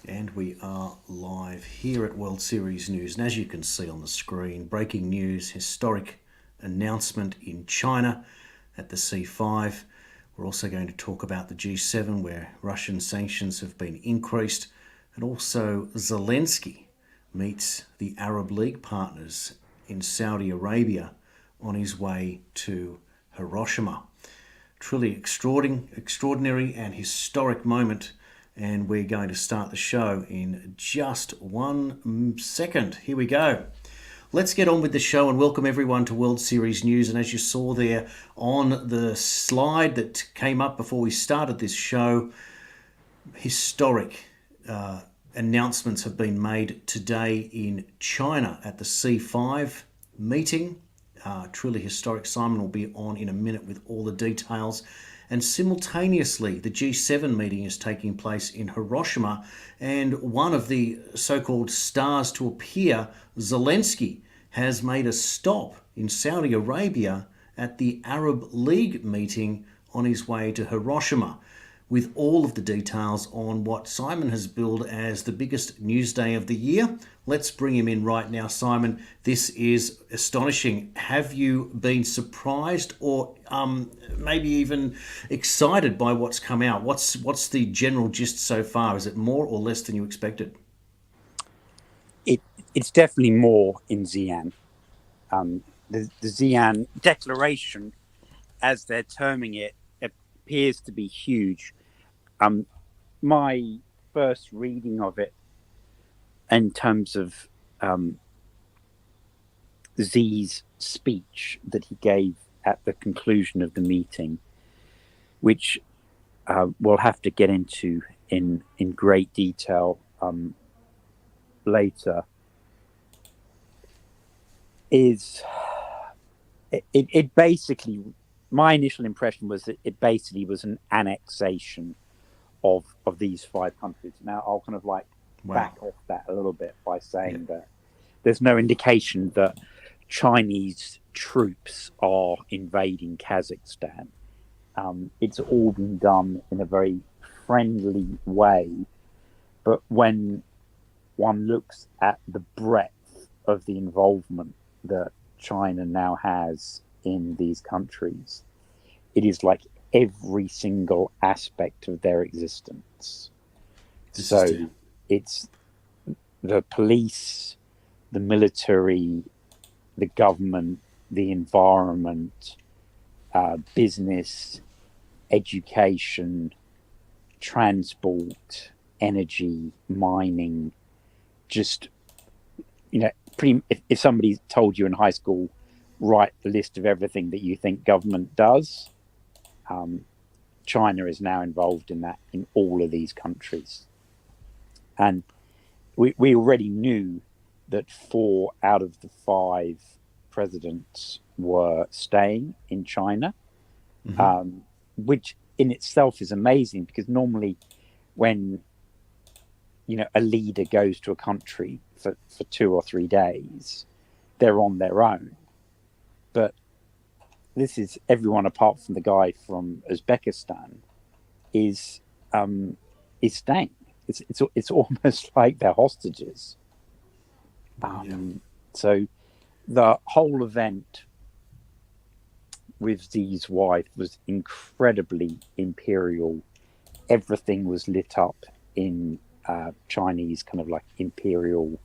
And we are live here at World Series News. And as you can see on the screen, breaking news, historic announcement in China at the C5. We're also going to talk about the G7, where Russian sanctions have been increased. And also Zelensky meets the Arab League partners in Saudi Arabia on his way to Hiroshima. Truly extraordinary and historic moment. And we're going to start the show in just 1 second. Here we go. Let's get on with the show and welcome everyone to World Series News. And as you saw there on the slide that came up before we started this show, historic announcements have been made today in China at the C5 meeting. Truly historic. Simon will be on in a minute with all the details. And simultaneously, the G7 meeting is taking place in Hiroshima, and one of the so-called stars to appear, Zelensky, has made a stop in Saudi Arabia at the Arab League meeting on his way to Hiroshima, with all of the details on what Simon has billed as the biggest news day of the year. Let's bring him in right now. Simon, this is astonishing. Have you been surprised or maybe even excited by what's come out? What's the general gist so far? Is it more or less than you expected? It's definitely more in Xi'an. The Xi'an declaration, as they're terming it, appears to be huge. My first reading of it in terms of Xi's speech that he gave at the conclusion of the meeting, which we'll have to get into in great detail later, is it basically, my initial impression was that it basically was an annexation of these 5 countries. Now I'll kind of back off that a little bit by saying that there's no indication that Chinese troops are invading Kazakhstan. It's all been done in a very friendly way, but when one looks at the breadth of the involvement that China now has in these countries, it is like every single aspect of their existence. So it's the police, the military, the government, the environment, business, education, transport, energy, mining. Just, if somebody told you in high school, write the list of everything that you think government does, China is now involved in that in all of these countries. And we already knew that 4 out of the 5 presidents were staying in China, which in itself is amazing, because normally when a leader goes to a country for 2 or 3 days, they're on their own. But this is everyone apart from the guy from Uzbekistan is staying. It's almost like they're hostages. So the whole event with Xi's wife was incredibly imperial. Everything was lit up in Chinese kind of like imperial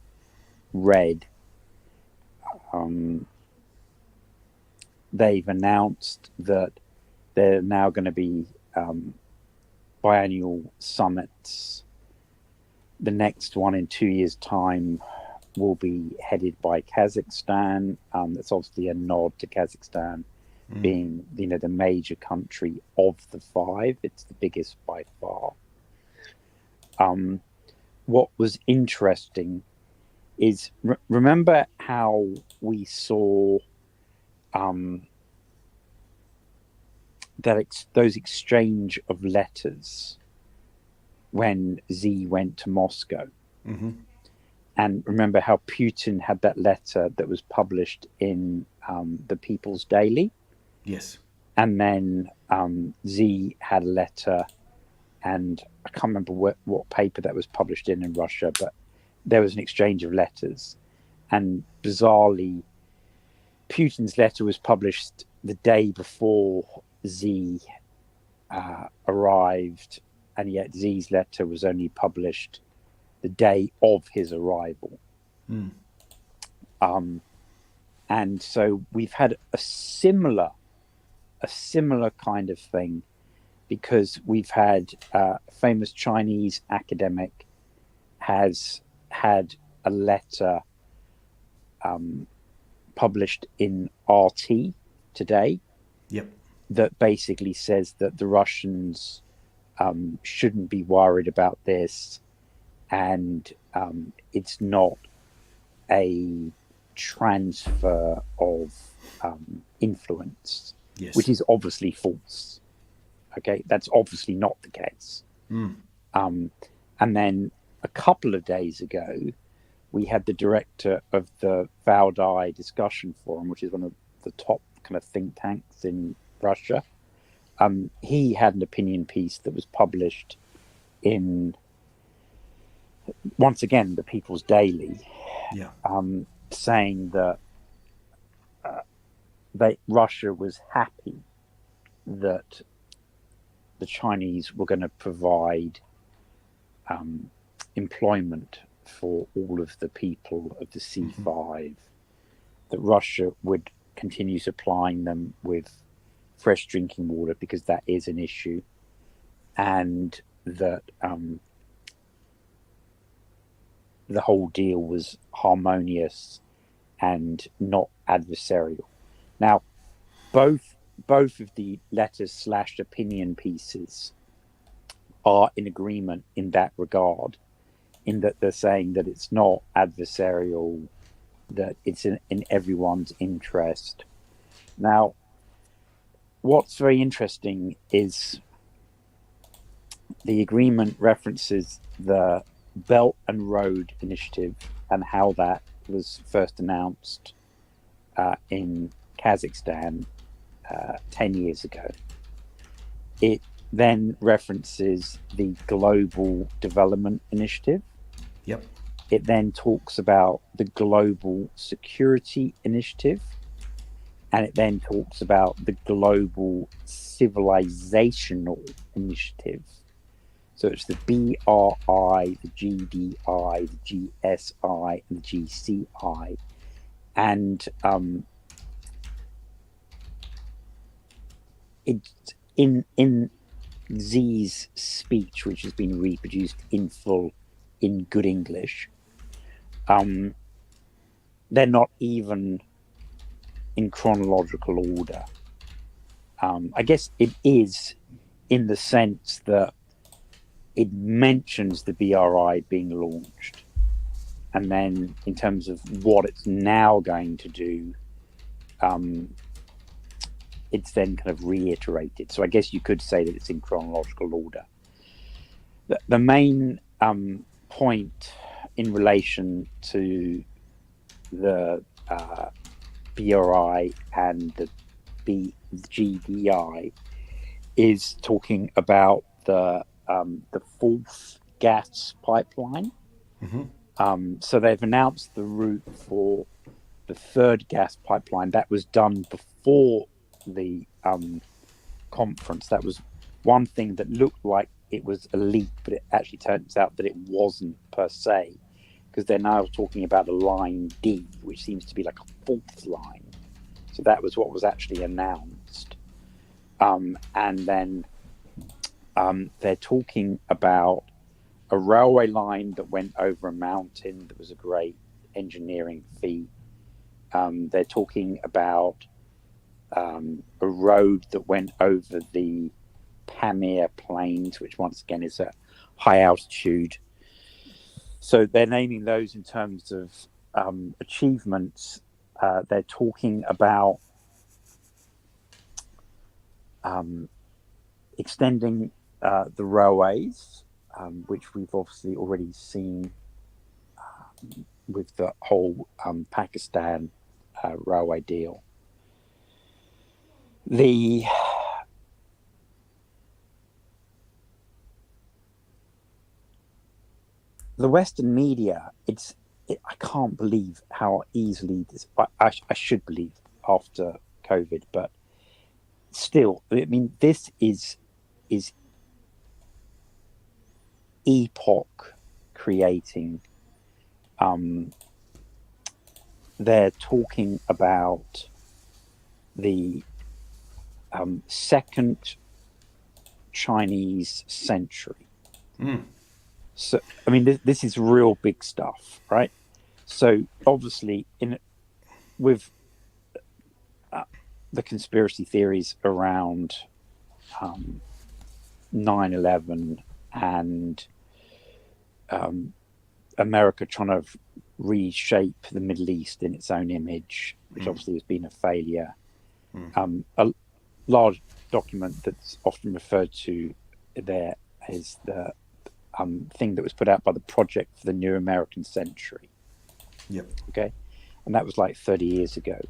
red. They've announced that there are now going to be biannual summits. The next one in 2 years' time will be headed by Kazakhstan. That's obviously a nod to Kazakhstan being, the major country of the 5. It's the biggest by far. What was interesting is, remember how we saw those exchange of letters when Xi went to Moscow? And remember how Putin had that letter that was published in the People's Daily? Yes. And then Xi had a letter and I can't remember what paper that was published in Russia, but there was an exchange of letters, and bizarrely, Putin's letter was published the day before Xi arrived, and yet Xi's letter was only published the day of his arrival. And so we've had a similar kind of thing, because we've had a famous Chinese academic has had a letter published in RT today. Yep. That basically says that the Russians shouldn't be worried about this, and it's not a transfer of influence, yes. which is obviously false. Okay, that's obviously not the case. And then a couple of days ago, we had the director of the Valdai Discussion Forum, which is one of the top kind of think tanks in Russia. He had an opinion piece that was published in, once again, the People's Daily, saying that Russia was happy that the Chinese were going to provide employment for all of the people of the C5, that Russia would continue supplying them with fresh drinking water because that is an issue, and that the whole deal was harmonious and not adversarial. Now, both of the letters / opinion pieces are in agreement in that regard, in that they're saying that it's not adversarial, that it's in everyone's interest. Now, what's very interesting is the agreement references the Belt and Road Initiative and how that was first announced in Kazakhstan 10 years ago. It then references the Global Development Initiative. Yep. It then talks about the Global Security Initiative. And it then talks about the Global Civilizational Initiative. So it's the BRI, the GDI, the GSI, and the GCI. And it's in Xi's speech, which has been reproduced in full in good English, they're not even in chronological order. I guess it is, in the sense that it mentions the BRI being launched, and then in terms of what it's now going to do, it's then kind of reiterated. So I guess you could say that it's in chronological order. The main point in relation to the BRI and the GDI is talking about the fourth gas pipeline. So they've announced the route for the third gas pipeline. That was done before the conference. That was one thing that looked like it was a leak, but it actually turns out that it wasn't per se, because they're now talking about the line D, which seems to be like a fourth line. So that was what was actually announced. And then they're talking about a railway line that went over a mountain that was a great engineering feat. They're talking about a road that went over the Pamir Plains, which once again is at high altitude. So they're naming those in terms of achievements. They're talking about extending the railways, which we've obviously already seen with the whole Pakistan railway deal. the Western media, I can't believe how easily this. I should believe after COVID, but still, I mean, this is epoch creating. They're talking about the second Chinese century. So, I mean, this is real big stuff, right? So, obviously, with the conspiracy theories around 9/11 and America trying to reshape the Middle East in its own image, which obviously has been a failure. A large document that's often referred to there is the thing that was put out by the Project for the New American Century. Yep. Okay. And that was like 30 years ago.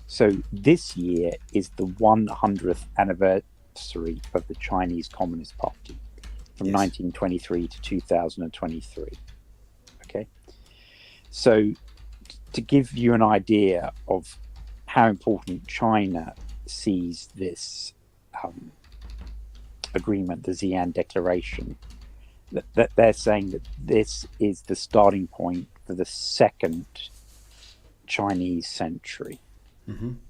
So this year is the 100th anniversary of the Chinese Communist Party from 1923 to 2023. Okay. So to give you an idea of how important China sees this agreement, the Xi'an Declaration, that they're saying that this is the starting point for the second Chinese century. And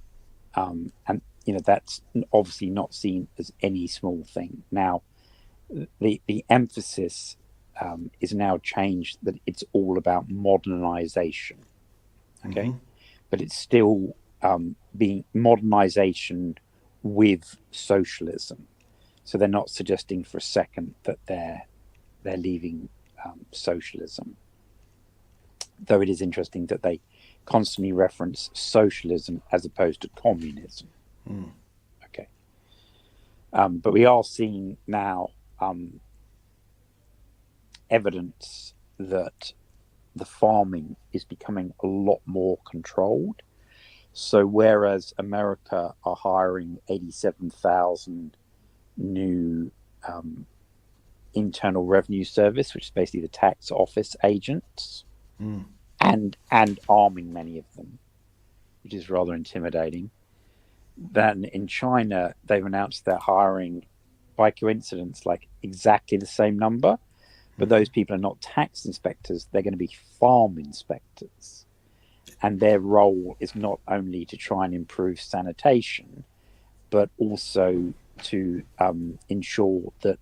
that's obviously not seen as any small thing. Now, the emphasis is now changed that it's all about modernization. Okay, but it's still being modernization with socialism. So they're not suggesting for a second that they're leaving socialism. Though it is interesting that they constantly reference socialism as opposed to communism. Okay. But we are seeing now evidence that the farming is becoming a lot more controlled. So whereas America are hiring 87,000 new Internal Revenue Service, which is basically the tax office agents, and arming many of them, which is rather intimidating. Then in China, they've announced they're hiring, by coincidence, like exactly the same number, but those people are not tax inspectors, they're going to be farm inspectors. And their role is not only to try and improve sanitation, but also to ensure that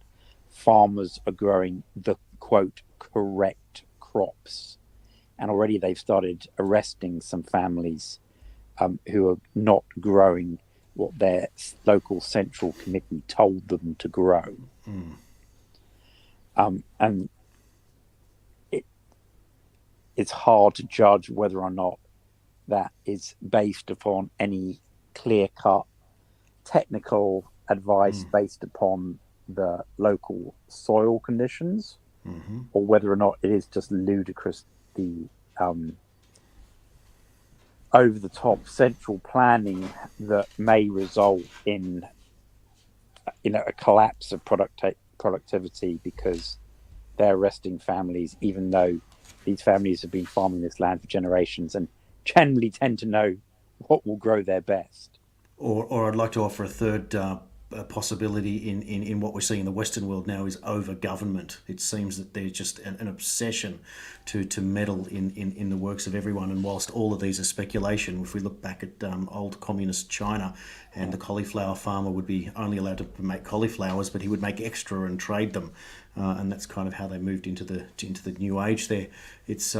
farmers are growing the, quote, correct crops. And already they've started arresting some families who are not growing what their local central committee told them to grow. And it's hard to judge whether or not that is based upon any clear-cut technical advice based upon the local soil conditions, or whether or not it is just ludicrous, the over-the-top central planning that may result in a collapse of productivity because they're arresting families, even though these families have been farming this land for generations and generally tend to know what will grow their best. Or I'd like to offer a third possibility in what we're seeing in the Western world now is over-government. It seems that there's just an obsession to meddle in the works of everyone. And whilst all of these are speculation, if we look back at old communist China, and the cauliflower farmer would be only allowed to make cauliflowers, but he would make extra and trade them. And that's kind of how they moved into the new age. There, it's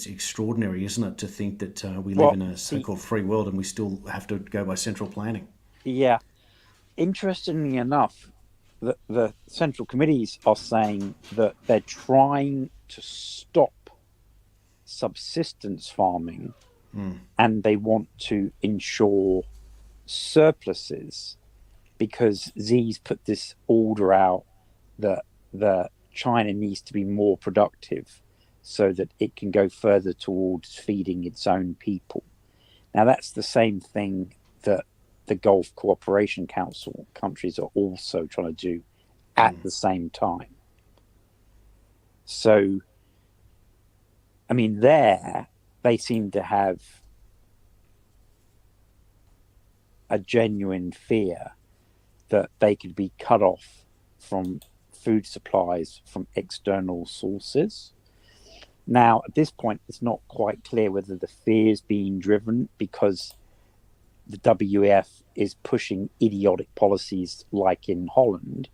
extraordinary, isn't it, to think that we live in a so-called free world and we still have to go by central planning. Yeah, interestingly enough, the central committees are saying that they're trying to stop subsistence farming, and they want to ensure surpluses because Xi's put this order out that China needs to be more productive so that it can go further towards feeding its own people. Now, that's the same thing that the Gulf Cooperation Council countries are also trying to do at the same time. So I mean, there they seem to have a genuine fear that they could be cut off from food supplies from external sources. Now, at this point, it's not quite clear whether the fear is being driven because the WEF is pushing idiotic policies like in Holland,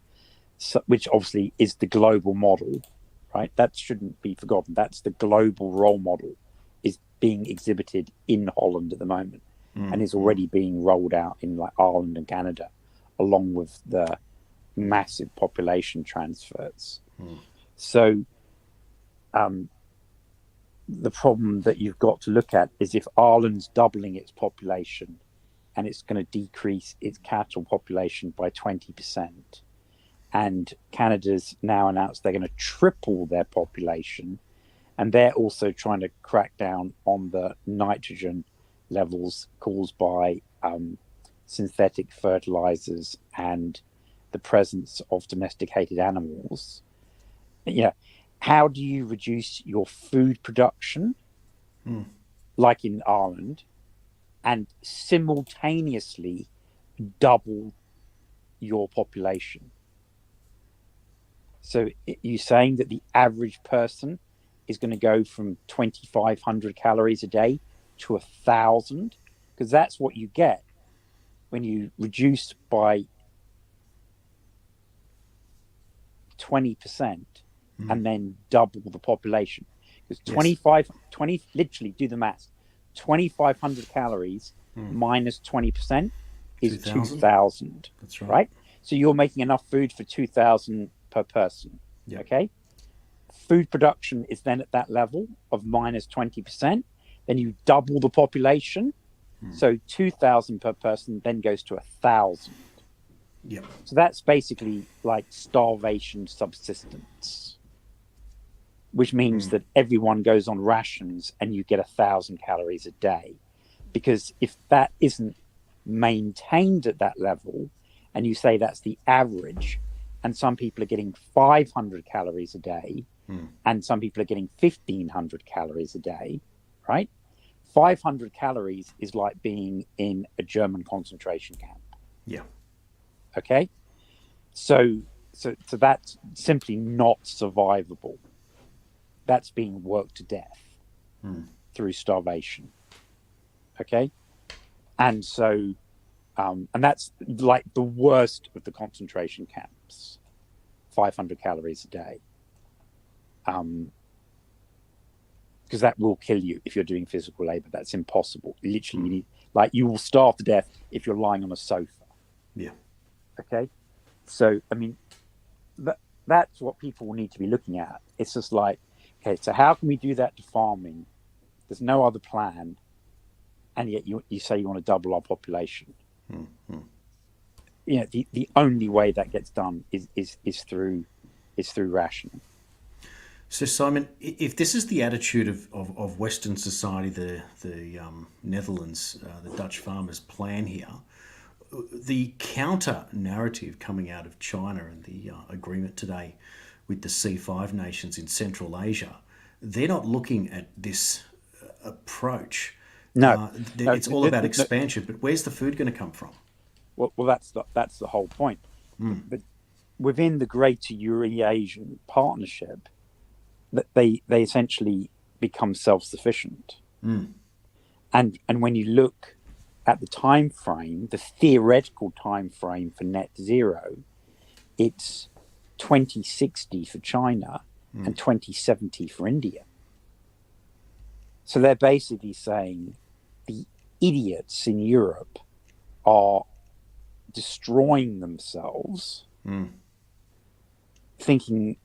which obviously is the global model, right? That shouldn't be forgotten. That's the global role model is being exhibited in Holland at the moment and is already being rolled out in like Ireland and Canada, along with the massive population transfers. So the problem that you've got to look at is if Ireland's doubling its population and it's going to decrease its cattle population by 20%, and Canada's now announced they're going to triple their population, and they're also trying to crack down on the nitrogen levels caused by synthetic fertilizers and the presence of domesticated animals. How do you reduce your food production, like in Ireland, and simultaneously double your population? So you're saying that the average person is going to go from 2,500 calories a day to 1,000? Because that's what you get when you reduce by 20% and then double the population. Because 20, literally do the maths, 2,500 calories minus 20% is 2,000. That's right. Right? So you're making enough food for 2,000 per person. Yep. Okay? Food production is then at that level of minus 20%. Then you double the population. So 2,000 per person then goes to 1,000. Yep. So that's basically like starvation subsistence, which means that everyone goes on rations and you get 1,000 calories a day. Because if that isn't maintained at that level, and you say that's the average, and some people are getting 500 calories a day, and some people are getting 1,500 calories a day, right? 500 calories is like being in a German concentration camp. Yeah. Okay? So that's simply not survivable. That's being worked to death through starvation. Okay? And so, and that's like the worst of the concentration camps, 500 calories a day. Because that will kill you if you're doing physical labor. That's impossible. Literally, you need, like, you will starve to death if you're lying on a sofa. Yeah. Okay? So, I mean, that's what people need to be looking at. It's just like, okay, so how can we do that to farming? There's no other plan. And yet you say you want to double our population. You know, the only way that gets done is through rationing. So, Simon, if this is the attitude of Western society, the Netherlands, the Dutch farmers' plan here, the counter narrative coming out of China and the agreement today with the C5 nations in Central Asia, they're not looking at this approach. No, it's all about expansion, but where's the food going to come from? Well, that's the whole point. But within the Great Eurasian Partnership, that they essentially become self-sufficient. And when you look at the time frame, the theoretical time frame for net zero, it's 2060 for China and 2070 for India. So they're basically saying the idiots in Europe are destroying themselves, thinking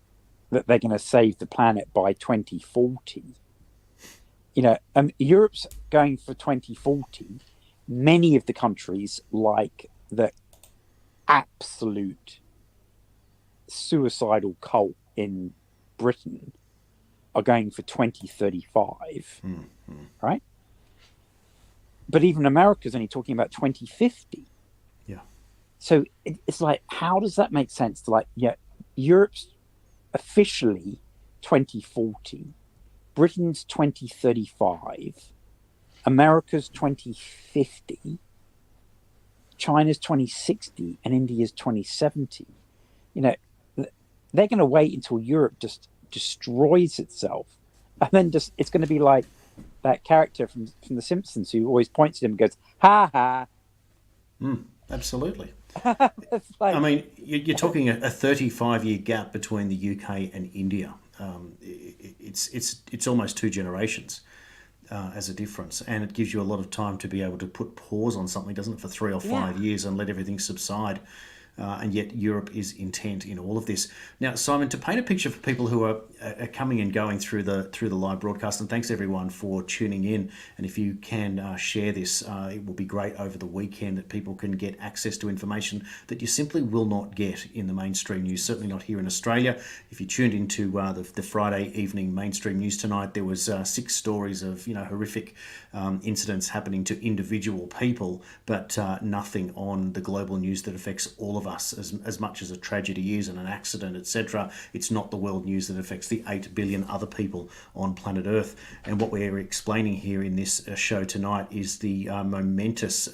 that they're going to save the planet by 2040. You know, Europe's going for 2040. Many of the countries, like the absolute suicidal cult in Britain, are going for 2035, right? But even America's only talking about 2050. Yeah. So it's like, how does that make sense? Like, yeah, Europe's officially 2040, Britain's 2035, America's 2050, China's 2060, and India's 2070. You know, they're going to wait until Europe just destroys itself, and then just it's going to be like that character from The Simpsons who always points at him and goes, "Ha ha." Absolutely. It's I like, mean, you're talking a 35-year gap between the UK and India. It's almost two generations as a difference, and it gives you a lot of time to be able to put pause on something, doesn't it, for 3 or 5 years and let everything subside. And yet Europe is intent in all of this. Now, Simon, to paint a picture for people who are coming and going through the live broadcast, and thanks everyone for tuning in. And if you can share this, it will be great over the weekend that people can get access to information that you simply will not get in the mainstream news. Certainly not here in Australia. If you tuned into the Friday evening mainstream news tonight, there was 6 stories of horrific incidents happening to individual people, but nothing on the global news that affects all of us as much as a tragedy is and an accident, etc. It's not the world news that affects the 8 billion other people on planet Earth. And what we're explaining here in this show tonight is the momentous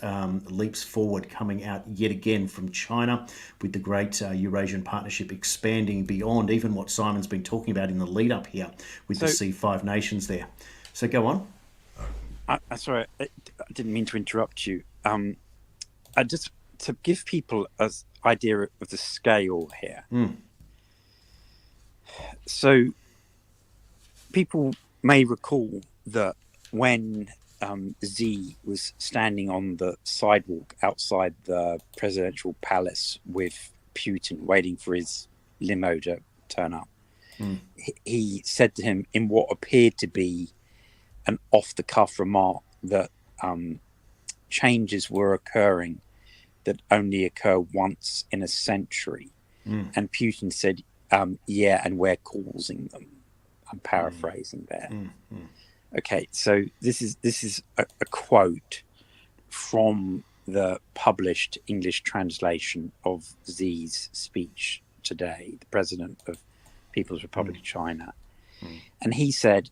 leaps forward coming out yet again from China, with the Great Eurasian Partnership expanding beyond even what Simon's been talking about in the lead up here with the C5 nations there. So go on. Sorry, I didn't mean to interrupt you. I just to give people an idea of the scale here. So people may recall that when Xi was standing on the sidewalk outside the presidential palace with Putin waiting for his limo to turn up, he said to him in what appeared to be an off-the-cuff remark that changes were occurring that only occur once in a century. And Putin said, yeah, and we're causing them. I'm paraphrasing there. Okay, so this is a quote from the published English translation of Xi's speech today, the president of People's Republic of China. And he said,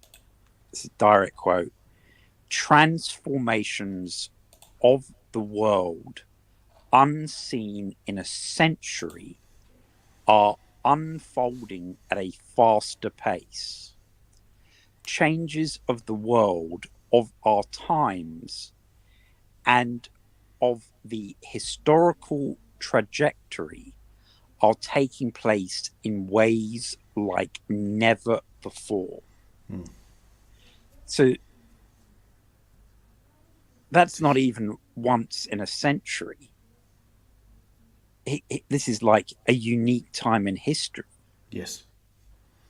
this is a direct quote, "Transformations of the world unseen in a century are unfolding at a faster pace. Changes of the world of our times and of the historical trajectory are taking place in ways like never before." So that's not even once in a century. This is like a unique time in history. Yes.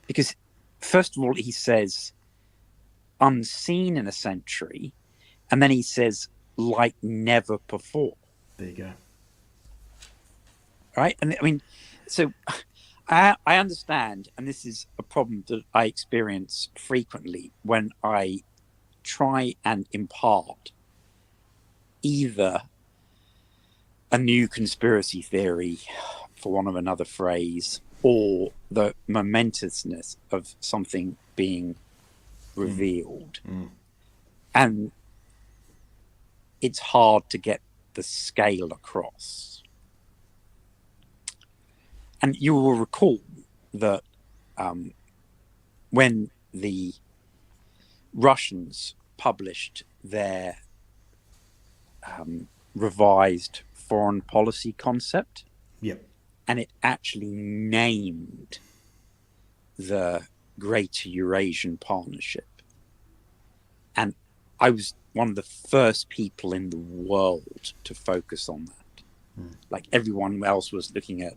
Because first of all, he says unseen in a century, and then he says like never before. There you go. Right? And I mean, so I understand, and this is a problem that I experience frequently when I try and impart either a new conspiracy theory, for want of another phrase, or the momentousness of something being revealed. And it's hard to get the scale across. And you will recall that when the Russians published their revised foreign policy concept, and it actually named the Great Eurasian Partnership. And I was one of the first people in the world to focus on that. Like everyone else was looking at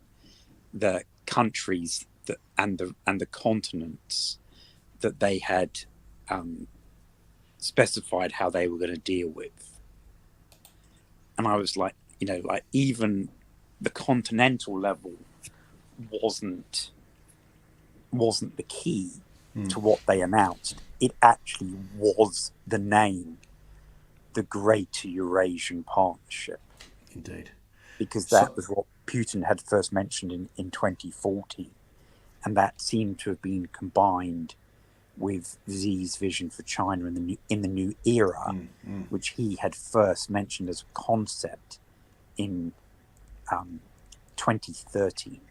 the countries that and the continents that they had specified how they were going to deal with. And I was like, like even the continental level wasn't the key to what they announced. It actually was the name, the Great Eurasian Partnership. Indeed. Because that was what Putin had first mentioned in 2014. And that seemed to have been combined with Xi's vision for China in the new era, which he had first mentioned as a concept in 2013.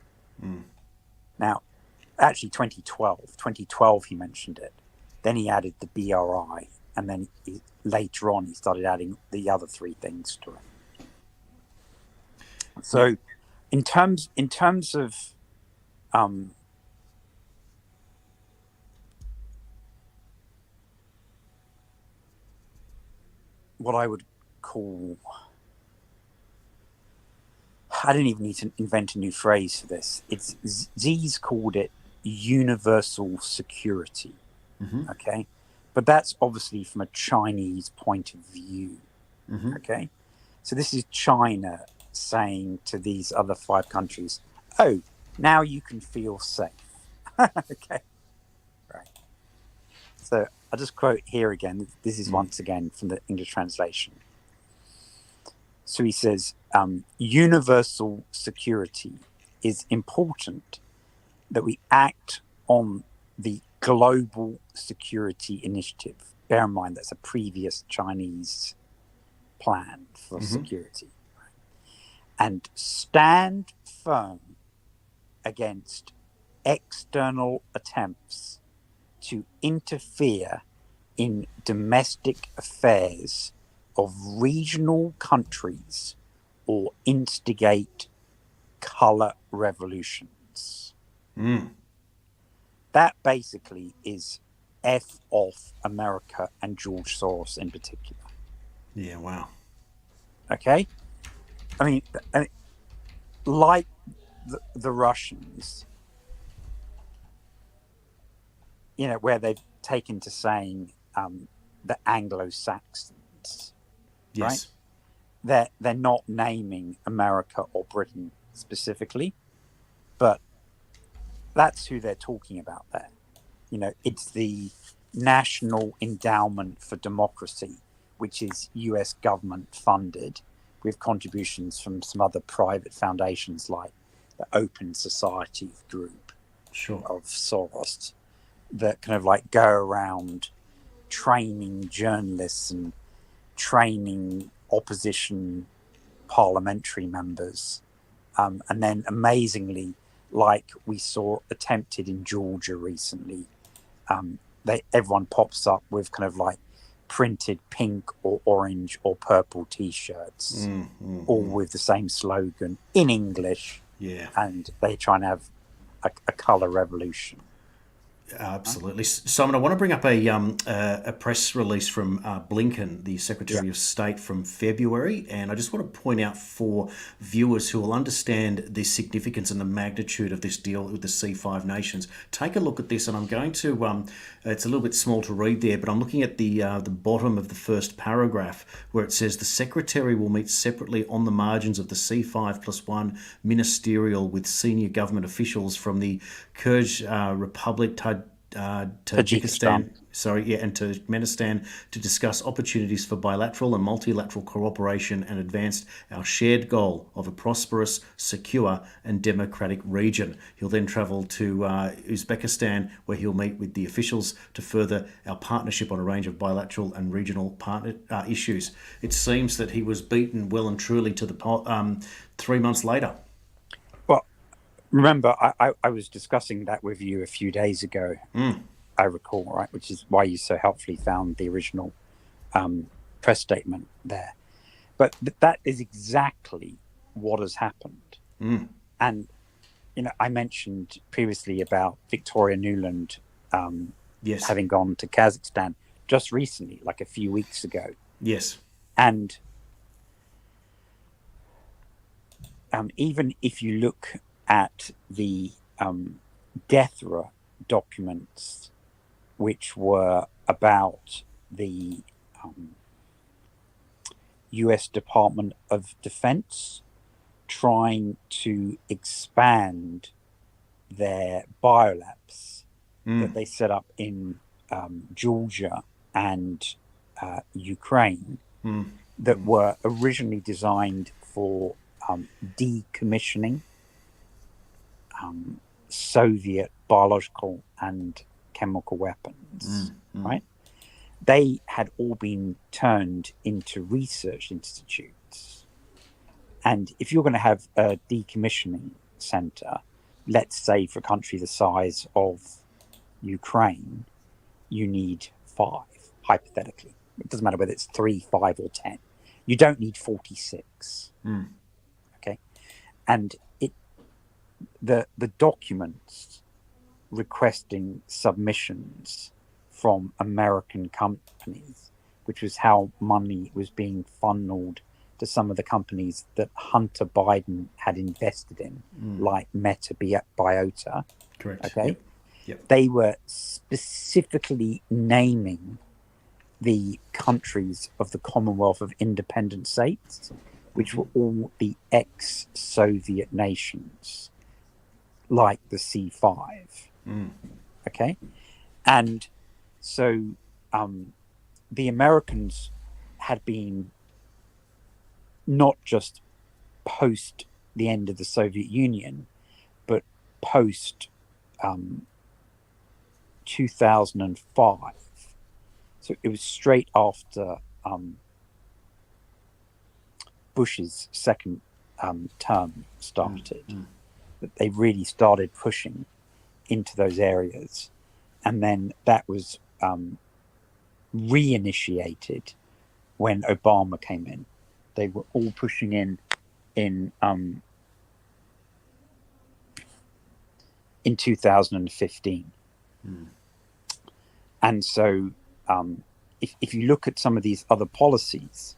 Now, actually 2012. 2012 he mentioned it. Then he added the BRI, and then later on he started adding the other three things to it. So, in terms of what I would call, I don't even need to invent a new phrase for this. It's Xi's called it universal security. Okay, but that's obviously from a Chinese point of view. Okay, so this is China saying to these other 5 countries, "Oh, now you can feel safe." Okay, right. So I'll just quote here again. This is once again from the English translation. So he says, universal security is important that we act on the global security initiative. Bear in mind, that's a previous Chinese plan for security. Right? And stand firm against external attempts to interfere in domestic affairs of regional countries or instigate color revolutions. That basically is F off America and George Soros in particular. Yeah, wow. Okay? I mean like the Russians, where they've taken to saying the Anglo-Saxons, yes. Right? They're not naming America or Britain specifically, but that's who they're talking about there. It's the National Endowment for Democracy, which is US government funded with contributions from some other private foundations like the Open Society Group of Soros, that kind of like go around training journalists and training opposition parliamentary members. And then amazingly, like we saw attempted in Georgia recently, everyone pops up with kind of like printed pink or orange or purple T-shirts, all with the same slogan in English. Yeah. And they try and have a colour revolution. Absolutely. Simon, I want to bring up a press release from Blinken, the Secretary of State, from February. And I just want to point out for viewers who will understand the significance and the magnitude of this deal with the C5 nations. Take a look at this, and I'm going to, it's a little bit small to read there, but I'm looking at the bottom of the first paragraph where it says the Secretary will meet separately on the margins of the C5+1 ministerial with senior government officials from the Kyrgyzstan Republic, Tajikistan, and Turkmenistan to discuss opportunities for bilateral and multilateral cooperation and advance our shared goal of a prosperous, secure and democratic region. He'll then travel to Uzbekistan, where he'll meet with the officials to further our partnership on a range of bilateral and regional partner issues. It seems that he was beaten well and truly to the 3 months later. Remember, I was discussing that with you a few days ago, I recall, right? Which is why you so helpfully found the original press statement there. But that is exactly what has happened. And, I mentioned previously about Victoria Nuland having gone to Kazakhstan just recently, like a few weeks ago. Yes. And even if you look at the DEFRA documents, which were about the US Department of Defense trying to expand their biolabs that they set up in Georgia and Ukraine that were originally designed for decommissioning Soviet biological and chemical weapons, right? They had all been turned into research institutes. And if you're going to have a decommissioning center, let's say for a country the size of Ukraine, you need 5, hypothetically. It doesn't matter whether it's 3, 5, or 10. You don't need 46. Okay, and the documents requesting submissions from American companies, which was how money was being funneled to some of the companies that Hunter Biden had invested in, like Meta Biota. Correct. Okay. Yep. They were specifically naming the countries of the Commonwealth of Independent States, which were all the ex-Soviet nations, like the C5. Okay. And so the Americans had been not just post the end of the Soviet Union, but post 2005. So it was straight after Bush's second term started that they really started pushing into those areas. And then that was reinitiated when Obama came in. They were all pushing in 2015. And so if you look at some of these other policies,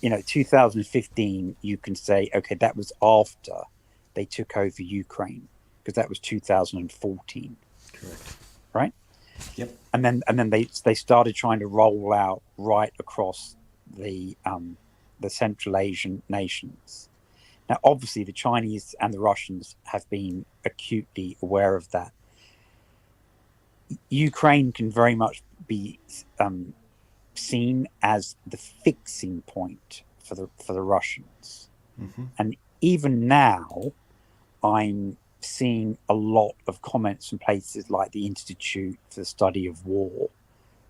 2015, you can say, okay, that was after they took over Ukraine, because that was 2014. Correct. Right? Yep. And then they started trying to roll out right across the Central Asian nations. Now, obviously, the Chinese and the Russians have been acutely aware of that. Ukraine can very much be seen as the fixing point for the Russians. And even now, I'm seeing a lot of comments from places like the Institute for the Study of War,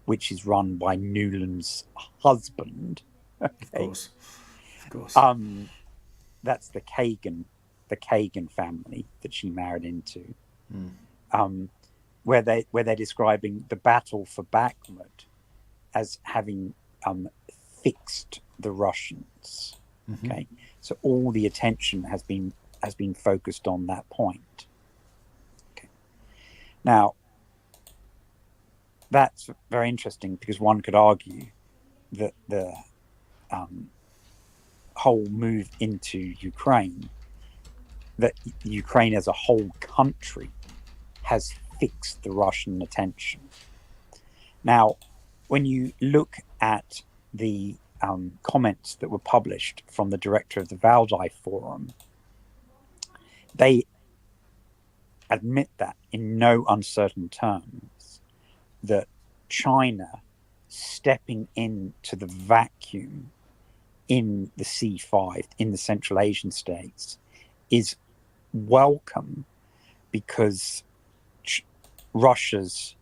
which is run by Newland's husband. Okay. Of course. That's the Kagan family that she married into. Where they're describing the battle for Bakhmut as having fixed the Russians. Okay, so all the attention has been focused on that point. Okay, now that's very interesting, because one could argue that the whole move into Ukraine, that Ukraine as a whole country has fixed the Russian attention. Now, when you look at the comments that were published from the director of the Valdai Forum, they admit that in no uncertain terms that China stepping into the vacuum in the C5, in the Central Asian states, is welcome, because Russia's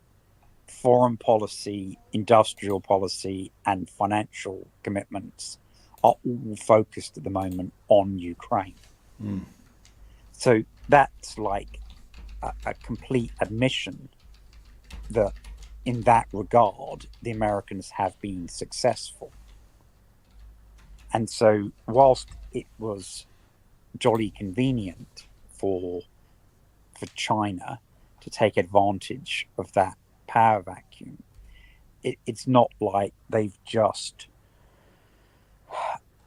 foreign policy, industrial policy, and financial commitments are all focused at the moment on Ukraine. So that's like a complete admission that in that regard, the Americans have been successful. And so whilst it was jolly convenient for China to take advantage of that power vacuum, it's not like they've just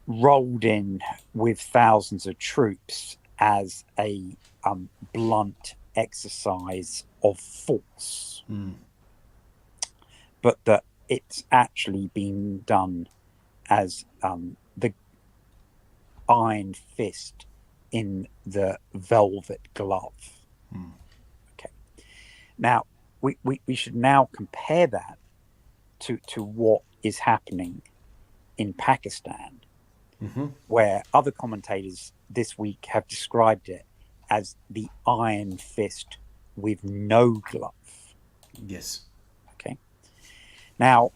rolled in with thousands of troops as a blunt exercise of force, but that it's actually been done as the iron fist in the velvet glove. Okay. Now, we should now compare that to what is happening in Pakistan, where other commentators this week have described it as the iron fist with no glove. Yes. Okay. Now,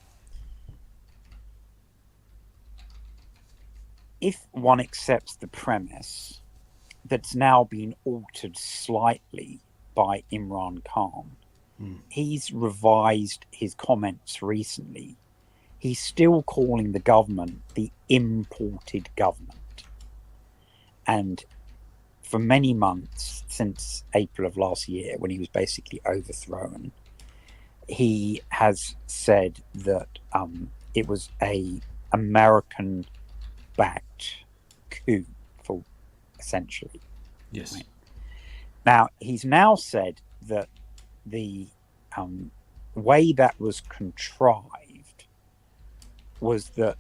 if one accepts the premise that's now been altered slightly by Imran Khan, he's revised his comments recently. He's still calling the government the imported government. And for many months, since April of last year, when he was basically overthrown, he has said that it was a American-backed coup, for essentially. Yes. Right? Now, he's now said that the way that was contrived was that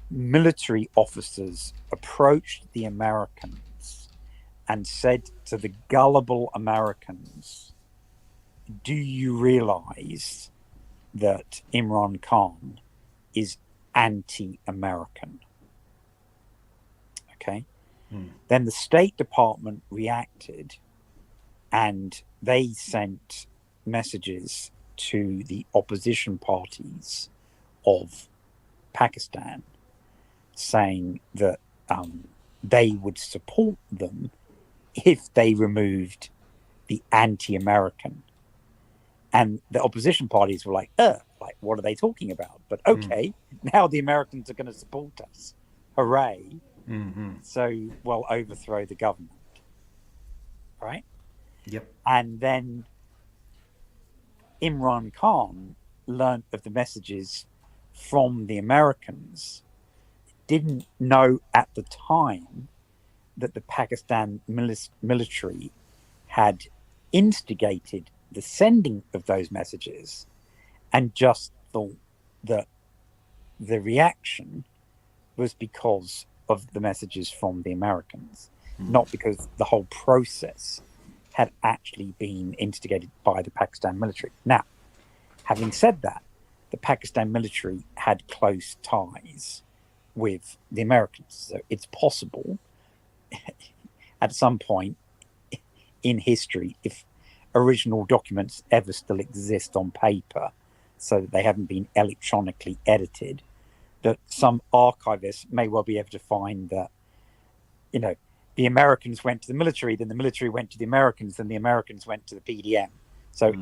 military officers approached the Americans and said to the gullible Americans, do you realize that Imran Khan is anti-American? Okay. Then the State Department reacted and they sent messages to the opposition parties of Pakistan saying that they would support them if they removed the anti-American. And the opposition parties were like, what are they talking about? But okay, now the Americans are going to support us. Hooray. So we'll overthrow the government. Right? Yep. And then Imran Khan learned of the messages from the Americans, didn't know at the time that the Pakistan military had instigated the sending of those messages, and just thought that the reaction was because of the messages from the Americans, not because the whole process had actually been instigated by the Pakistan military. Now, having said that, the Pakistan military had close ties with the Americans. So it's possible at some point in history, if original documents ever still exist on paper, so that they haven't been electronically edited, that some archivists may well be able to find that, the Americans went to the military, then the military went to the Americans, then the Americans went to the PDM. So,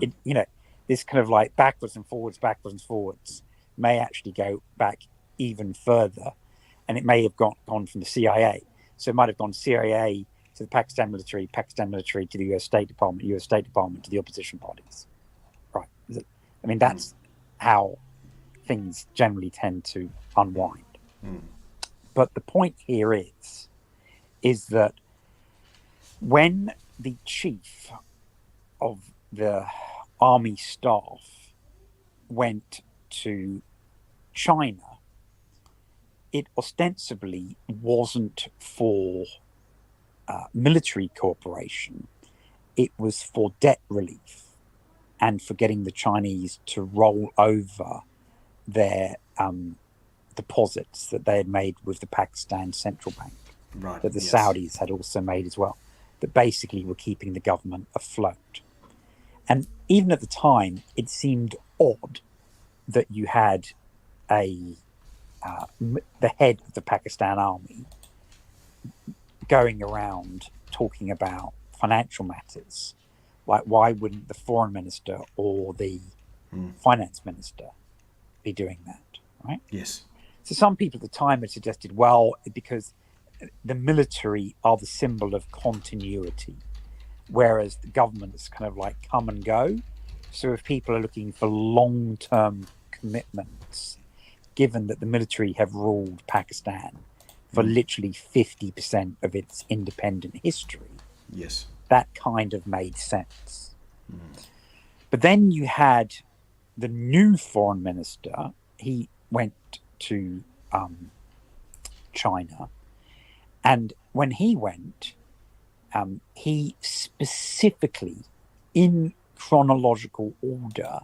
this kind of like backwards and forwards may actually go back even further. And it may have gone from the CIA. So it might have gone CIA to the Pakistan military to the US State Department to the opposition parties. Right. I mean, that's how things generally tend to unwind. But the point here is that when the chief of the army staff went to China, it ostensibly wasn't for military cooperation. It was for debt relief and for getting the Chinese to roll over their deposits that they had made with the Pakistan Central Bank, right, that the Saudis had also made as well, that basically were keeping the government afloat. And even at the time, it seemed odd that you had the head of the Pakistan army going around talking about financial matters. Like, why wouldn't the foreign minister or the finance minister be doing that, right? Yes. So some people at the time had suggested, well, because the military are the symbol of continuity, whereas the governments kind of like come and go. So if people are looking for long-term commitments, given that the military have ruled Pakistan for literally 50% of its independent history, yes, that kind of made sense. But then you had the new foreign minister. He went to China, and when he went, he specifically, in chronological order,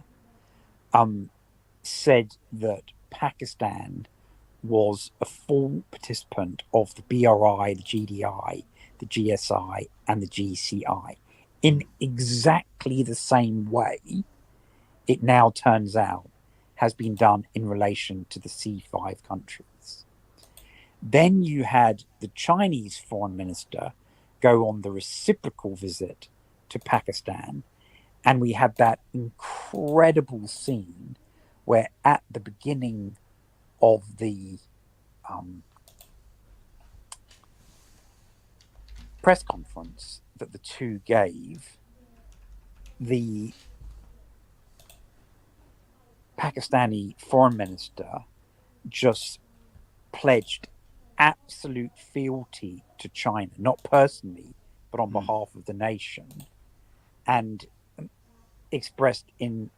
said that Pakistan was a full participant of the BRI, the GDI, the GSI, and the GCI in exactly the same way it now turns out has been done in relation to the C5 countries. Then you had the Chinese foreign minister go on the reciprocal visit to Pakistan, and we had that incredible scene where at the beginning of the press conference that the two gave, the Pakistani foreign minister just pledged absolute fealty to China, not personally, but on behalf of the nation, and expressed in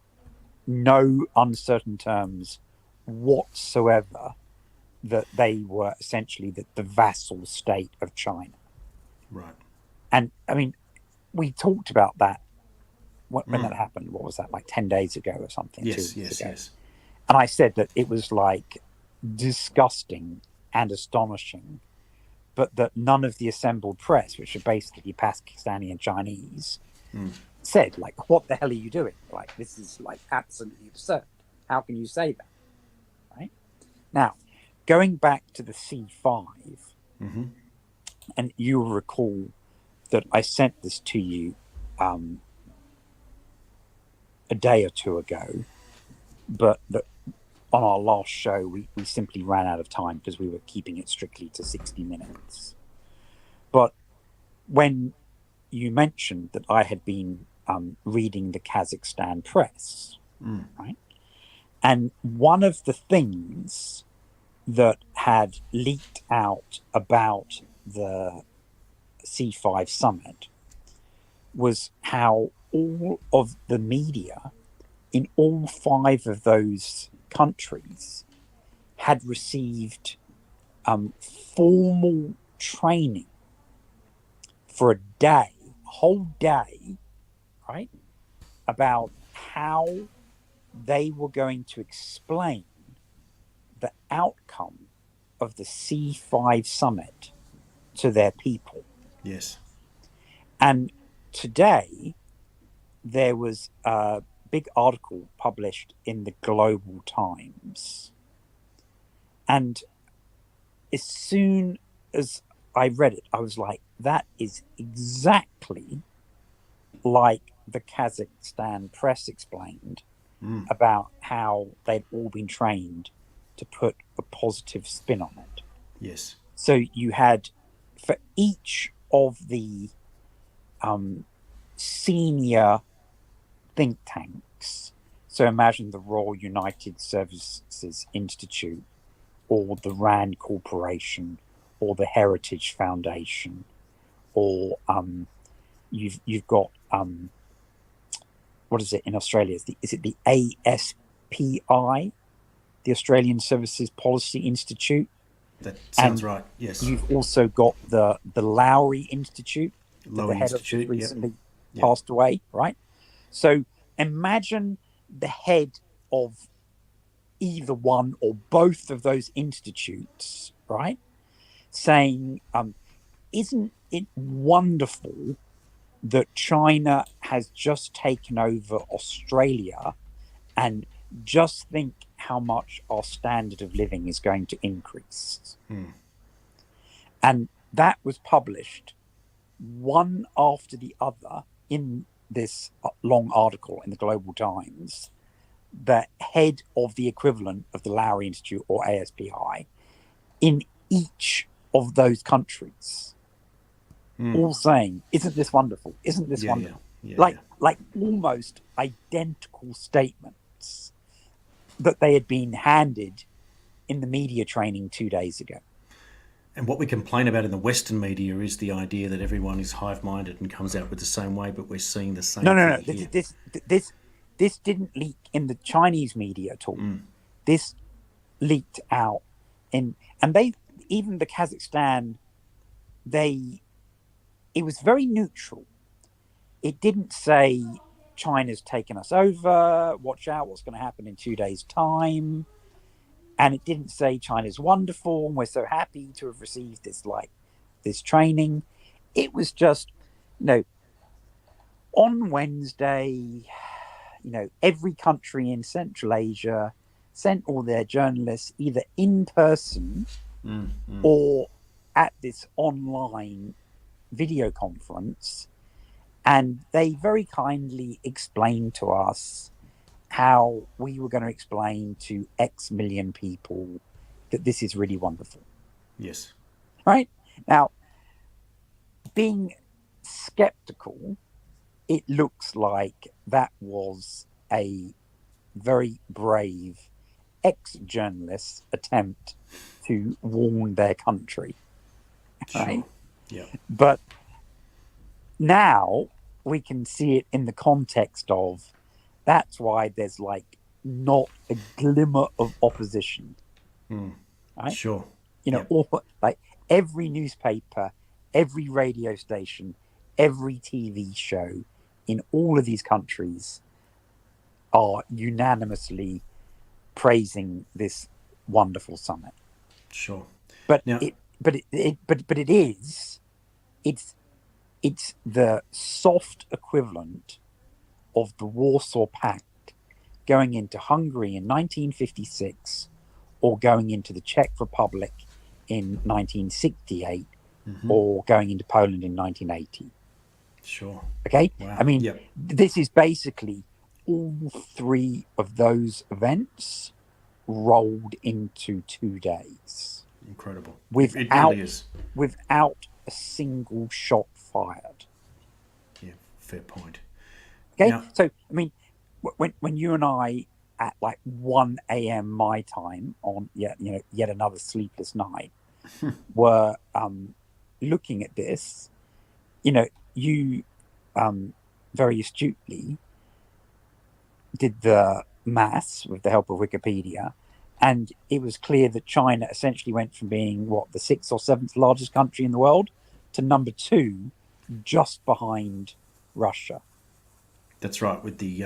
no uncertain terms whatsoever that they were essentially the vassal state of China. Right. And I mean, we talked about that when that happened. What was that, like 10 days ago or something? Yes, 2 weeks yes, ago. yes. And I said that it was like disgusting and astonishing, but that none of the assembled press, which are basically Pakistani and Chinese, said, like, what the hell are you doing? Like, this is like absolutely absurd. How can you say that? Right? Now, going back to the C5, and you'll recall that I sent this to you a day or two ago, but that on our last show, we simply ran out of time because we were keeping it strictly to 60 minutes. But when you mentioned that I had been reading the Kazakhstan press, right? And one of the things that had leaked out about the C5 summit was how all of the media in all 5 of those countries had received formal training for a whole day, right, about how they were going to explain the outcome of the C5 summit to their people. Yes. And today, there was a big article published in the Global Times. And as soon as I read it, I was like, that is exactly like the Kazakhstan press explained about how they'd all been trained to put a positive spin on it. Yes. So you had, for each of the senior think tanks, so imagine the Royal United Services Institute, or the RAND Corporation, or the Heritage Foundation, or you've got what is it in Australia? Is it the ASPI, the Australian Services Policy Institute? That sounds And right. Yes. you've also got the Lowry Institute, that the head Institute, of recently passed away, right? So imagine the head of either one or both of those institutes, right, saying, isn't it wonderful that China has just taken over Australia, and just think how much our standard of living is going to increase. And that was published one after the other in this long article in the Global Times. The head of the equivalent of the Lowry Institute, or ASPI, in each of those countries, all saying, isn't this wonderful? Isn't this wonderful? Like almost identical statements that they had been handed in the media training 2 days ago. And what we complain about in the Western media is the idea that everyone is hive-minded and comes out with the same way, but we're seeing the same thing here. This didn't leak in the Chinese media at all. This leaked out and they, even the Kazakhstan, it was very neutral. It didn't say China's taken us over, watch out what's going to happen in 2 days' time. And it didn't say China's wonderful and we're so happy to have received this training. It was just, on Wednesday, every country in Central Asia sent all their journalists either in person or at this online video conference, and they very kindly explained to us how we were going to explain to X million people that this is really wonderful. Yes. Right? Now, being skeptical, it looks like that was a very brave ex-journalist's attempt to warn their country. Right? Sure. Yeah. But now we can see it in the context of that's why there's like not a glimmer of opposition. Right? Sure. All, like every newspaper, every radio station, every TV show in all of these countries are unanimously praising this wonderful summit. Sure. But Now, it's the soft equivalent of the Warsaw Pact going into Hungary in 1956 or going into the Czech Republic in 1968 or going into Poland in 1980. Sure. Okay? Wow. I mean, this is basically all three of those events rolled into 2 days. Incredible. Without, it really is. Without a single shot fired. Yeah, fair point. Okay? Now, so, I mean, when you and I at like 1 a.m. my time on yet another sleepless night were looking at this, you very astutely did the maths with the help of Wikipedia, and it was clear that China essentially went from being the 6th or 7th largest country in the world to number 2, just behind Russia. That's right, with the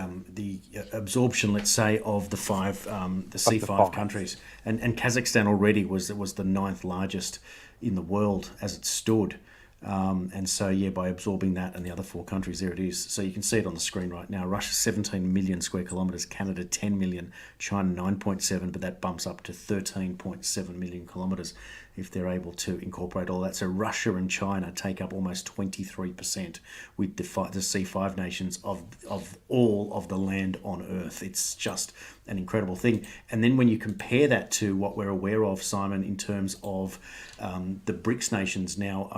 absorption, let's say, of the C5 countries, and Kazakhstan already was the 9th largest in the world as it stood, and so by absorbing that and the other 4 countries, there it is. So you can see it on the screen right now. Russia 17 million square kilometres, Canada 10 million, China 9.7, but that bumps up to 13.7 million kilometres if they're able to incorporate all that. So Russia and China take up almost 23% with the C5 nations of all of the land on Earth. It's just an incredible thing. And then when you compare that to what we're aware of, Simon, in terms of the BRICS nations now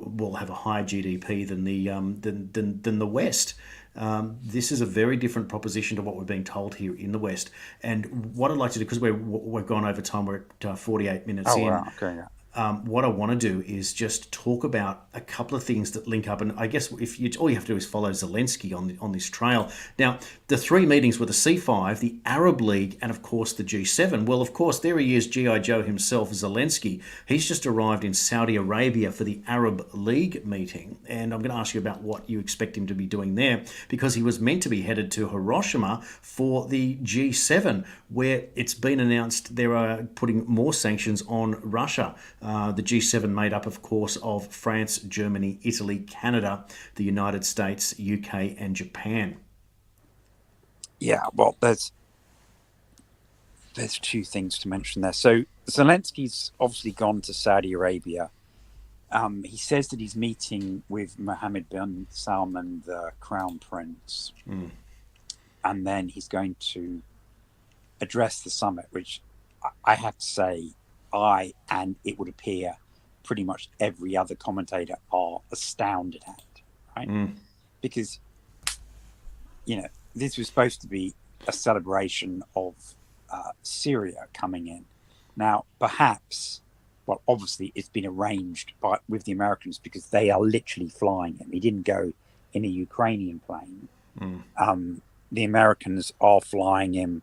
will have a higher GDP than the West. This is a very different proposition to what we're being told here in the West. And what I'd like to do, because we've gone over time, we're at 48 minutes in. Wow. Okay, yeah. What I want to do is just talk about a couple of things that link up, and I guess all you have to do is follow Zelensky on this trail. Now, the 3 meetings were the C5, the Arab League, and of course the G7. Well, of course, there he is, G.I. Joe himself, Zelensky. He's just arrived in Saudi Arabia for the Arab League meeting, and I'm going to ask you about what you expect him to be doing there, because he was meant to be headed to Hiroshima for the G7, where it's been announced they are putting more sanctions on Russia. The G7 made up, of course, of France, Germany, Italy, Canada, the United States, UK, and Japan. Yeah, well, there's 2 things to mention there. So Zelensky's obviously gone to Saudi Arabia. He says that he's meeting with Mohammed bin Salman, the Crown Prince, and then he's going to address the summit, which I have to say, and it would appear pretty much every other commentator are astounded at, right? Because, this was supposed to be a celebration of Syria coming in. Now, perhaps, obviously it's been arranged with the Americans because they are literally flying him. He didn't go in a Ukrainian plane. The Americans are flying him,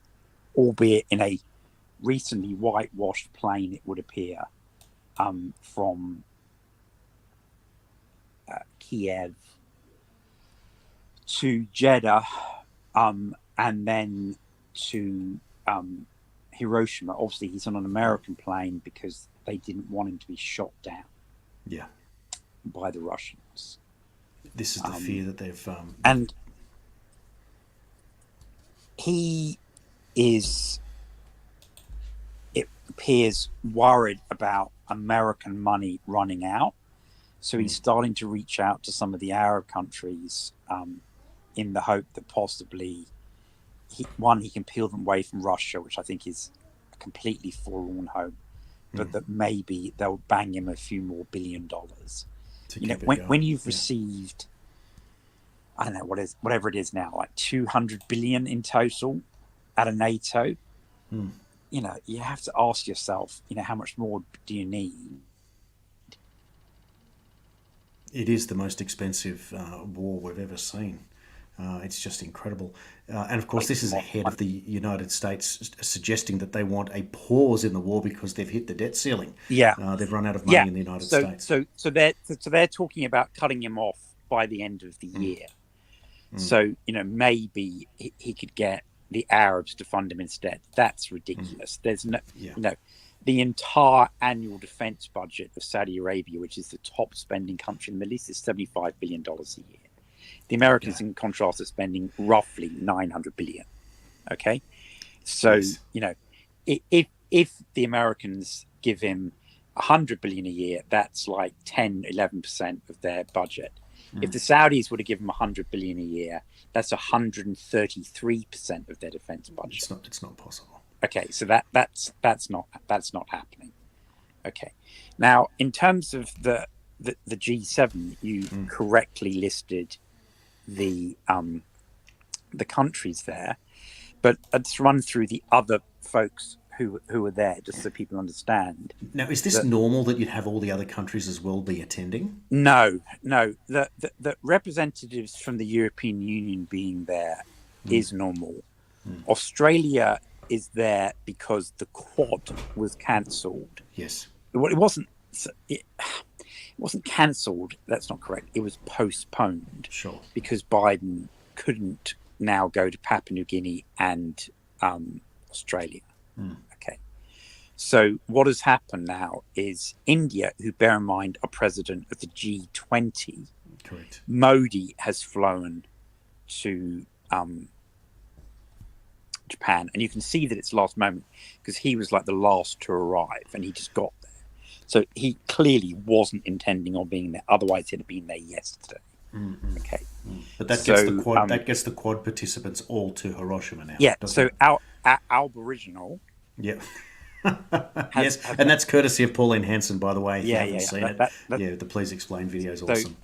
albeit in a recently whitewashed plane, it would appear, from Kiev to Jeddah, and then to Hiroshima. Obviously, he's on an American plane because they didn't want him to be shot down by the Russians. This is the fear that they've... And he is, it appears, worried about American money running out. So he's starting to reach out to some of the Arab countries in the hope that possibly, he can peel them away from Russia, which I think is a completely forlorn hope, but that maybe they'll bang him a few more $1 billion. You know, when you've received, I don't know, whatever it is now, like 200 billion in total out of NATO, you know, you have to ask yourself, you know, how much more do you need? It is the most expensive war we've ever seen. It's just incredible. And of course, this is ahead of the United States suggesting that they want a pause in the war because they've hit the debt ceiling. Yeah. They've run out of money in the United States. So they're talking about cutting him off by the end of the year. So, you know, maybe he could get the Arabs to fund him instead. That's ridiculous. There's no, you know, the entire annual defense budget of Saudi Arabia, which is the top spending country in the Middle East, is $75 billion a year. The Americans, in contrast, are spending roughly $900 billion. Okay, so you know, if the Americans give him $100 billion a year, that's like 10-11% of their budget. If the Saudis were to give him $100 billion a year, that's 133% of their defense budget. It's not possible. Okay, so that's not happening. Okay, now in terms of the G7, you correctly listed the countries there, but let's run through the other folks who are there, just so people understand. Now, is this normal that you'd have all the other countries as well be attending? No. The representatives from the European Union being there is normal. Australia is there because the Quad was cancelled. Yes. Well, it wasn't cancelled. That's not correct. It was postponed. Sure. Because Biden couldn't now go to Papua New Guinea and Australia. Okay. So what has happened now is India, who bear in mind are president of the G20, correct, Modi has flown to Japan, and you can see that it's last moment because he was like the last to arrive and he just got there. So he clearly wasn't intending on being there. Otherwise, he'd have been there yesterday. Okay, but that gets the quad. That gets the quad participants all to Hiroshima now. Yeah. So our Aboriginal. Yeah. Yes, and that's courtesy of Pauline Hanson, by the way. If you haven't seen it, the Please Explain video is awesome.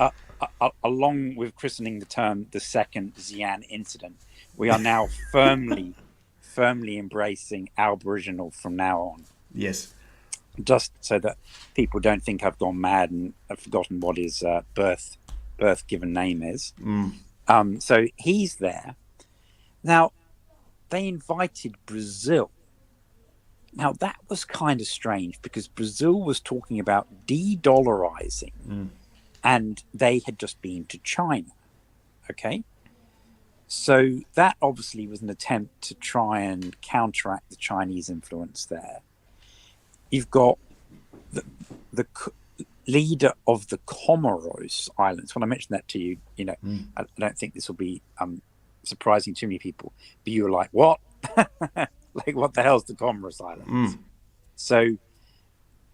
Along with christening the term the second Xi'an incident, we are now firmly embracing Aboriginal from now on. Yes. Just so that people don't think I've gone mad and have forgotten what his birth given name is. So he's there. Now, they invited Brazil. Now, that was kind of strange because Brazil was talking about de-dollarizing and they had just been to China. Okay? So that obviously was an attempt to try and counteract the Chinese influence there. You've got the leader of the Comoros Islands. When I mentioned that to you, you know, I don't think this will be surprising to many people, but you were like, what? Like, what the hell's the Comoros Islands? So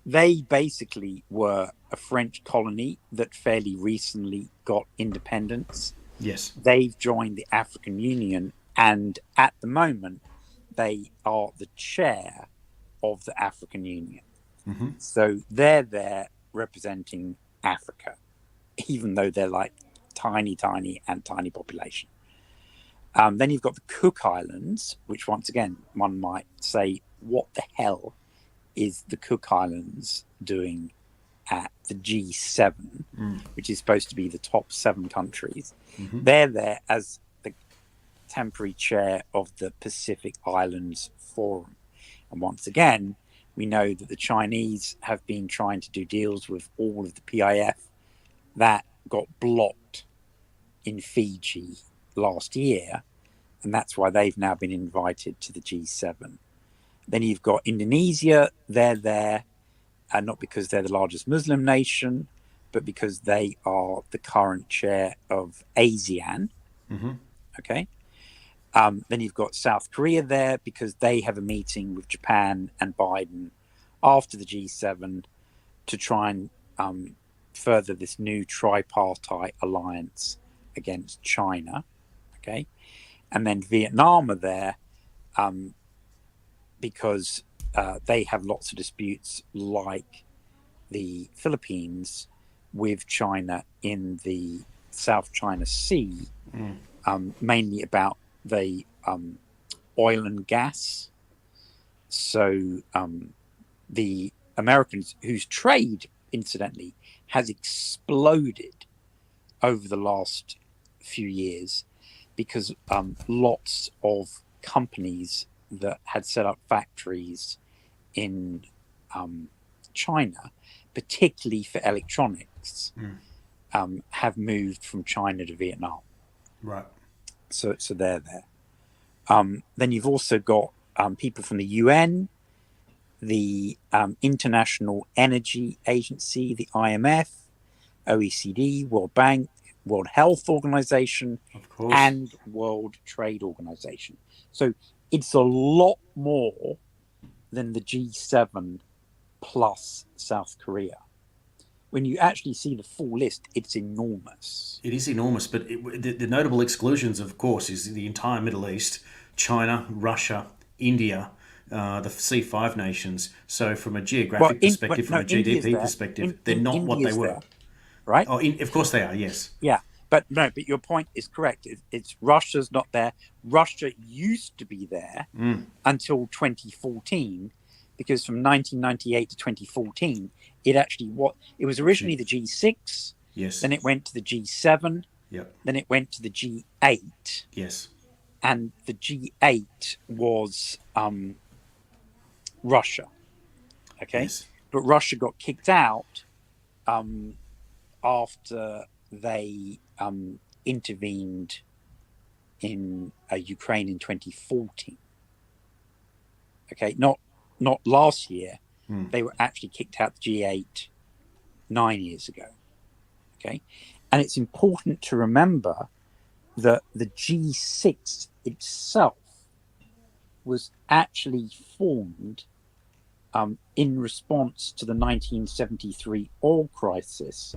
they basically were a French colony that fairly recently got independence. Yes. They've joined the African Union, and at the moment, they are the chair of the African Union. So they're there representing Africa, even though they're like tiny population. Then you've got the Cook Islands, which once again, one might say, what the hell is the Cook Islands doing at the G7, which is supposed to be the top 7 countries? They're there as the temporary chair of the Pacific Islands Forum. And once again, we know that the Chinese have been trying to do deals with all of the PIF that got blocked in Fiji last year, and that's why they've now been invited to the G7. Then you've got Indonesia. They're there, not because they're the largest Muslim nation, but because they are the current chair of ASEAN. Okay. Then you've got South Korea there because they have a meeting with Japan and Biden after the G7 to try and further this new tripartite alliance against China. Okay. And then Vietnam are there because they have lots of disputes like the Philippines with China in the South China Sea, mainly about the oil and gas. So the Americans, whose trade, incidentally, has exploded over the last few years because lots of companies that had set up factories in China, particularly for electronics, have moved from China to Vietnam. Right. So they're there. Then you've also got people from the UN, the International Energy Agency, the IMF, OECD, World Bank, World Health Organization, Of course. and World Trade Organization. So it's a lot more than the G7 plus South Korea. When you actually see the full list, it's enormous. It is enormous, but the notable exclusions, of course, is the entire Middle East, China, Russia, India, the C5 nations. So from a geographic perspective, from a GDP perspective, they're not what they were. There, right? Oh, of course they are, yes. Yeah, but your point is correct. It's Russia's not there. Russia used to be there until 2014, because from 1998 to 2014, it was originally the G6. Yes. Then it went to the G7. Yep. Then it went to the G8. Yes. And the G8 was Russia. Okay. Yes. But Russia got kicked out after they intervened in Ukraine in 2014. Okay, not last year. They were actually kicked out the G8 9 years ago. Okay, and it's important to remember that the G6 itself was actually formed in response to the 1973 oil crisis,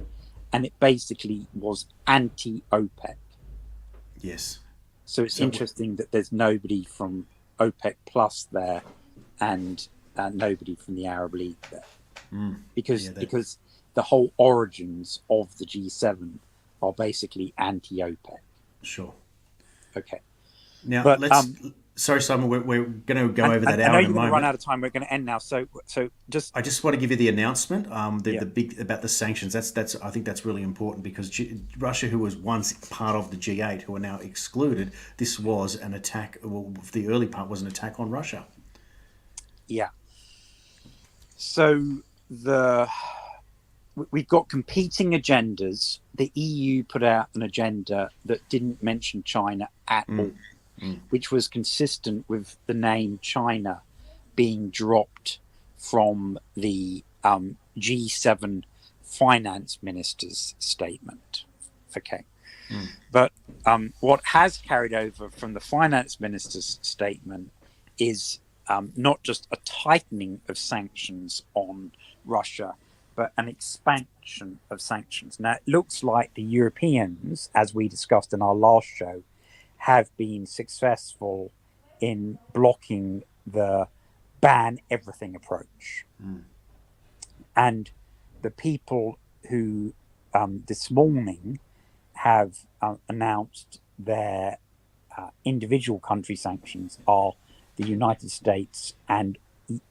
and it basically was anti-OPEC. Yes. So it's interesting that there's nobody from OPEC Plus there, and nobody from the Arab League there, because the whole origins of the G7 are basically anti-OPEC. Sure. Okay. Now, let's. Sorry, Simon, we're going to go over that hour in a moment. I know you're going to run out of time. We're going to end now. So just. I just want to give you the announcement. The big about the sanctions. That's I think that's really important, because Russia, who was once part of the G8, who are now excluded, this was an attack. Well, the early part was an attack on Russia. Yeah. So we've got competing agendas. The EU put out an agenda that didn't mention China at all, which was consistent with the name China being dropped from the G7 finance ministers' statement. Okay. But what has carried over from the finance minister's statement is not just a tightening of sanctions on Russia, but an expansion of sanctions. Now, it looks like the Europeans, as we discussed in our last show, have been successful in blocking the ban everything approach. And the people who this morning have announced their individual country sanctions are the United States and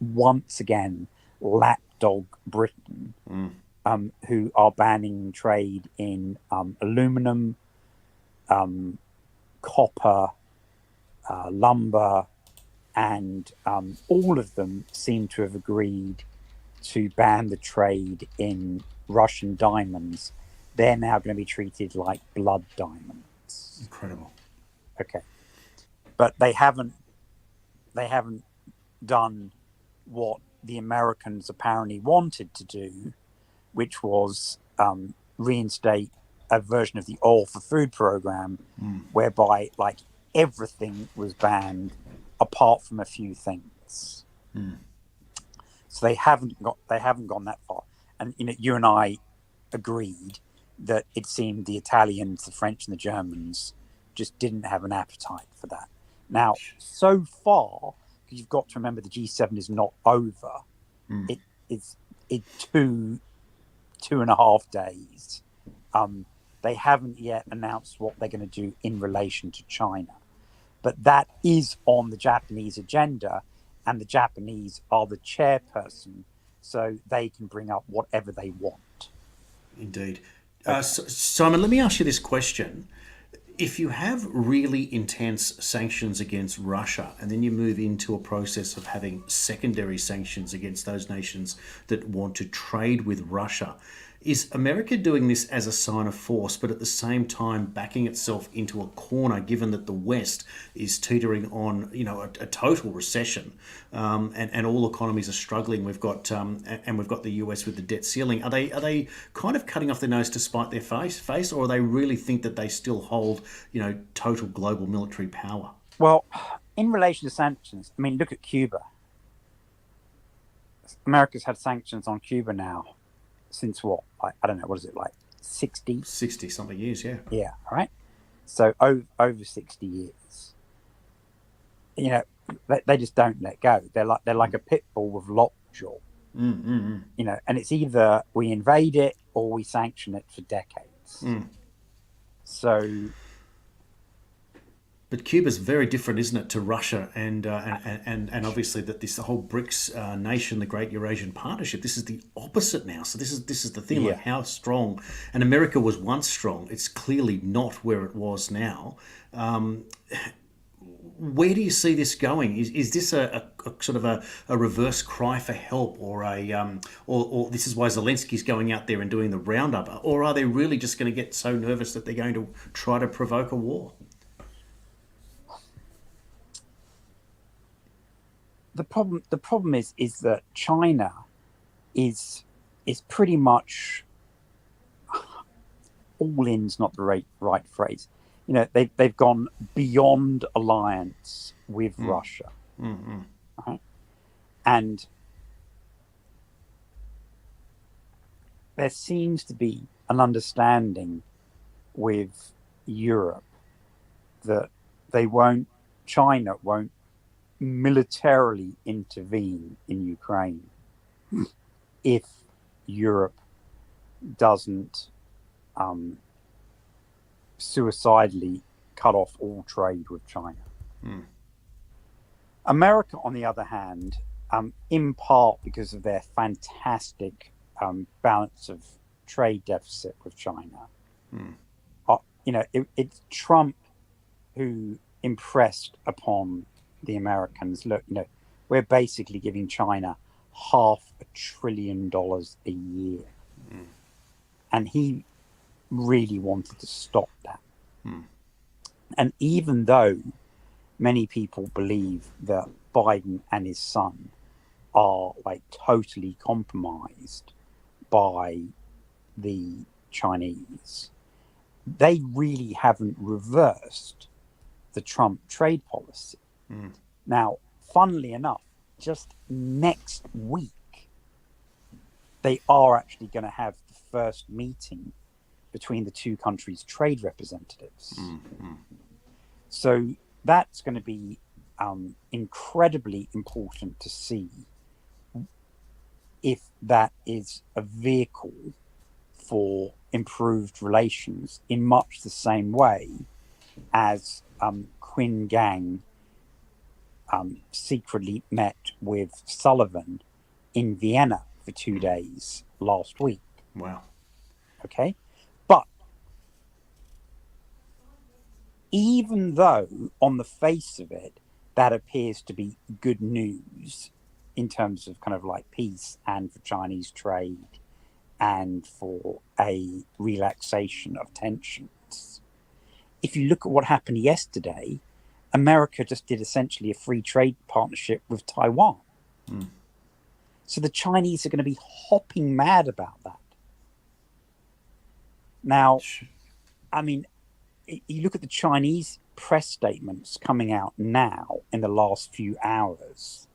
once again lapdog Britain, who are banning trade in aluminum, copper, lumber, and all of them seem to have agreed to ban the trade in Russian diamonds. They're now going to be treated like blood diamonds. Incredible. Okay. But they haven't done what the Americans apparently wanted to do, which was reinstate a version of the Oil for Food program, whereby like everything was banned apart from a few things. So they haven't gone that far. And you and I agreed that it seemed the Italians, the French, and the Germans just didn't have an appetite for that. Now, so far, because you've got to remember the G7 is not over. It's 2.5 days. They haven't yet announced what they're going to do in relation to China. But that is on the Japanese agenda, and the Japanese are the chairperson, so they can bring up whatever they want. Indeed. Simon, let me ask you this question. If you have really intense sanctions against Russia, and then you move into a process of having secondary sanctions against those nations that want to trade with Russia, is America doing this as a sign of force, but at the same time backing itself into a corner, given that the West is teetering on, a total recession, and all economies are struggling? We've got the US with the debt ceiling. Are they kind of cutting off their nose to spite their face, or they really think that they still hold, total global military power? Well, in relation to sanctions, I mean, look at Cuba. America's had sanctions on Cuba now since what? I don't know, what is it, like 60? 60-something years, yeah. Yeah, right? So over 60 years. They just don't let go. They're like a pit bull with lockjaw. And it's either we invade it or we sanction it for decades. So... But Cuba's very different, isn't it, to Russia and obviously that the whole BRICS nation, the Great Eurasian Partnership. This is the opposite now. So this is the thing, like how strong, and America was once strong. It's clearly not where it was now. Where do you see this going? Is this a sort of a reverse cry for help, or or this is why Zelensky's going out there and doing the roundup, or are they really just going to get so nervous that they're going to try to provoke a war? The problem is that China is pretty much, all in's not the right phrase. They've gone beyond alliance with Russia, right? And there seems to be an understanding with Europe that China won't militarily intervene in Ukraine if Europe doesn't suicidally cut off all trade with China. America, on the other hand, in part because of their fantastic balance of trade deficit with China, it's Trump who impressed upon the Americans, look, we're basically giving China $500 billion a year. And he really wanted to stop that. And even though many people believe that Biden and his son are like totally compromised by the Chinese, they really haven't reversed the Trump trade policy. Now, funnily enough, just next week, they are actually going to have the first meeting between the two countries' trade representatives. So that's going to be incredibly important to see if that is a vehicle for improved relations in much the same way as Qin Gang secretly met with Sullivan in Vienna for 2 days last week. Wow. Okay. But even though on the face of it, that appears to be good news in terms of kind of like peace and for Chinese trade and for a relaxation of tensions, if you look at what happened yesterday, America just did essentially a free trade partnership with Taiwan. So the Chinese are going to be hopping mad about that. Now, I mean, you look at the Chinese press statements coming out now in the last few hours,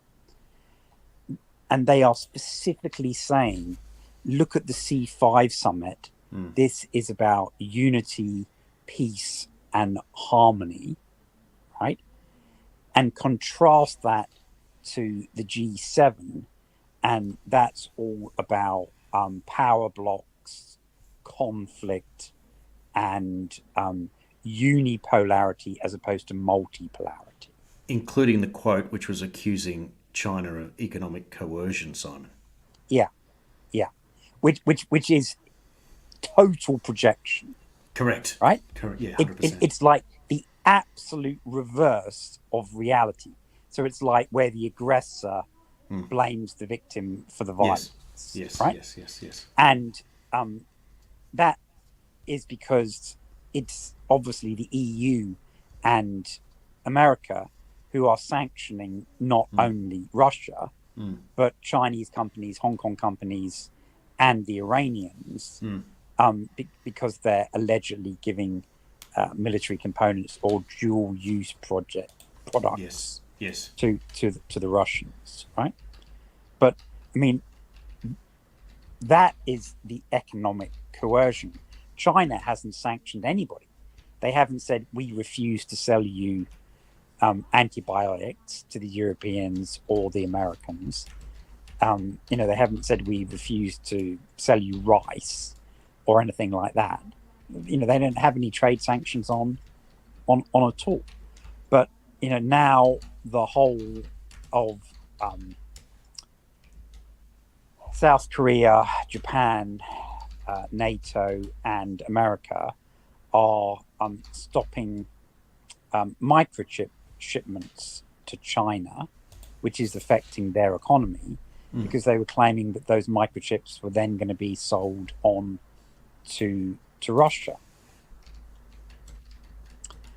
and they are specifically saying, look at the C5 summit. This is about unity, peace, and harmony, right? And contrast that to the G7, and that's all about power blocks, conflict, and unipolarity as opposed to multipolarity. Including the quote which was accusing China of economic coercion, Simon. Yeah, which is total projection. Correct. Right? Correct. Yeah, 100%. It's like the absolute reverse of reality. So it's like where the aggressor blames the victim for the violence. Yes. Right? Yes. And that is because it's obviously the EU and America who are sanctioning not only Russia, but Chinese companies, Hong Kong companies, and the Iranians, because they're allegedly giving military components or dual-use products to the Russians, right? But I mean, that is the economic coercion. China hasn't sanctioned anybody. They haven't said we refuse to sell you antibiotics to the Europeans or the Americans. They haven't said we refuse to sell you rice or anything like that. They don't have any trade sanctions on at all. But now the whole of South Korea, Japan, NATO, and America are stopping microchip shipments to China, which is affecting their economy, because they were claiming that those microchips were then going to be sold on to Russia.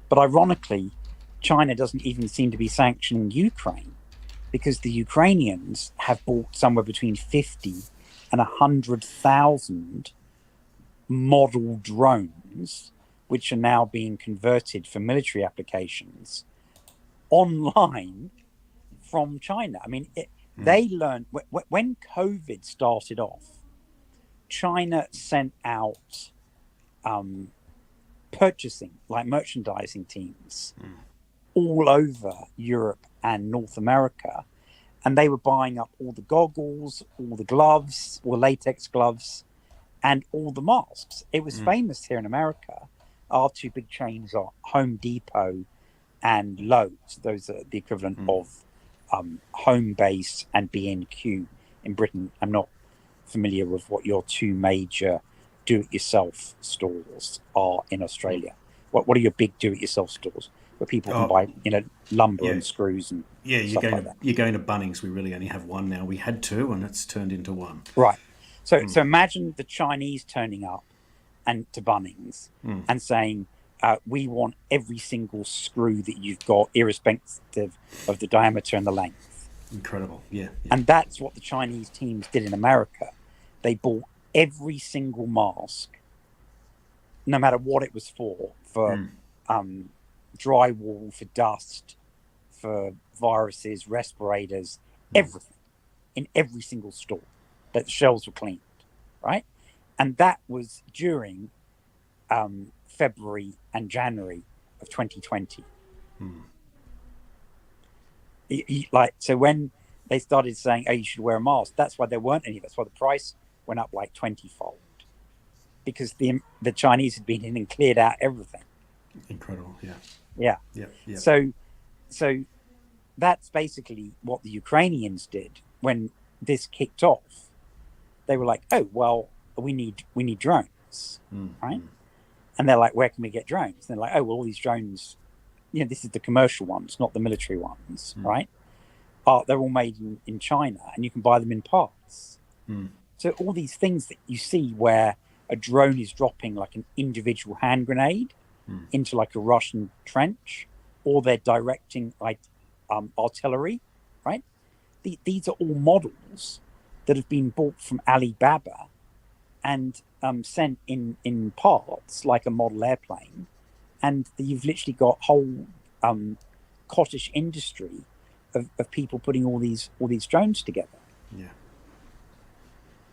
But ironically, China doesn't even seem to be sanctioning Ukraine, because the Ukrainians have bought somewhere between 50 and 100,000 model drones, which are now being converted for military applications online from China. I mean, they learned when COVID started off, China sent out purchasing, like merchandising teams all over Europe and North America, and they were buying up all the goggles, all the gloves, all the latex gloves, and all the masks. It was famous here in America. Our two big chains are Home Depot and Lowe's. Those are the equivalent of Homebase and B&Q in Britain. I'm not familiar with what your two major do-it-yourself stores are in Australia. What are your big do-it-yourself stores where people can buy, lumber and screws and stuff like that? You're going to Bunnings. We really only have one now. We had two, and it's turned into one. Right. So imagine the Chinese turning up and to Bunnings and saying, we want every single screw that you've got, irrespective of the diameter and the length. Incredible, yeah. And that's what the Chinese teams did in America. They bought every single mask, no matter what it was for drywall, for dust, for viruses, respirators, everything, in every single store, that the shelves were cleaned, right? And that was during February and January of 2020. So when they started saying, oh, you should wear a mask, that's why there weren't any. That's why the price went up like 20-fold, because the Chinese had been in and cleared out everything. Incredible, yeah. So that's basically what the Ukrainians did when this kicked off. They were like, oh, well, we need drones, right? And they're like, where can we get drones? And they're like, oh, well, all these drones, this is the commercial ones, not the military ones, right? They're all made in China, and you can buy them in parts. So all these things that you see where a drone is dropping like an individual hand grenade into like a Russian trench, or they're directing like artillery, right? These are all models that have been bought from Alibaba and sent in parts like a model airplane and you've literally got whole cottage industry of people putting all these drones together.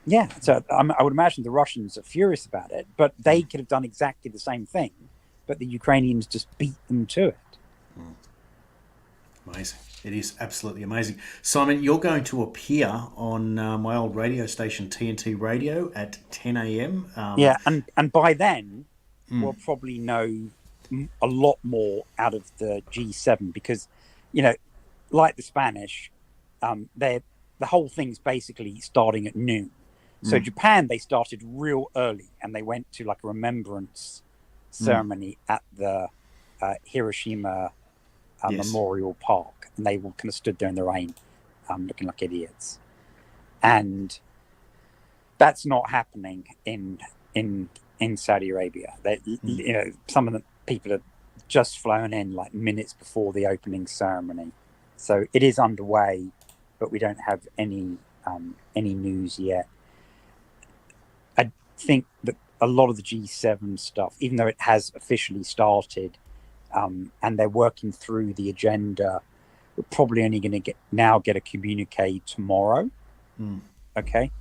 Yeah. So I would imagine the Russians are furious about it, but they could have done exactly the same thing, but the Ukrainians just beat them to it. Amazing. It is absolutely amazing. Simon, you're going to appear on my old radio station, TNT Radio, at 10 a.m. Yeah, and by then, we'll probably know a lot more out of the G7 because, like the Spanish, the whole thing's basically starting at noon. So Japan, they started real early and they went to like a remembrance ceremony at the Hiroshima Memorial Park, and they all kind of stood there in the rain, looking like idiots. And that's not happening in Saudi Arabia. Some of the people have just flown in like minutes before the opening ceremony, so it is underway, but we don't have any news yet. I think that a lot of the G7 stuff, even though it has officially started, and they're working through the agenda, we're probably only going to get a communique tomorrow. Okay.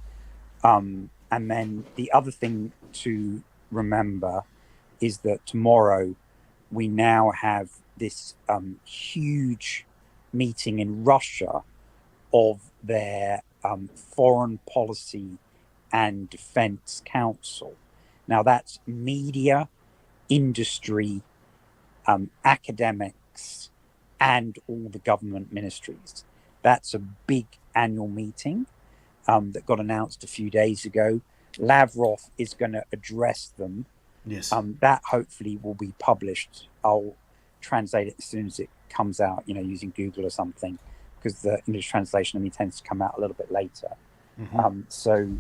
And then the other thing to remember is that tomorrow we now have this huge meeting in Russia of their foreign policy and defense council. Now that's media, industry, academics, and all the government ministries. That's a big annual meeting that got announced a few days ago. Lavrov is going to address them. Yes. That hopefully will be published. I'll translate it as soon as it comes out, using Google or something, because the English translation only tends to come out a little bit later. So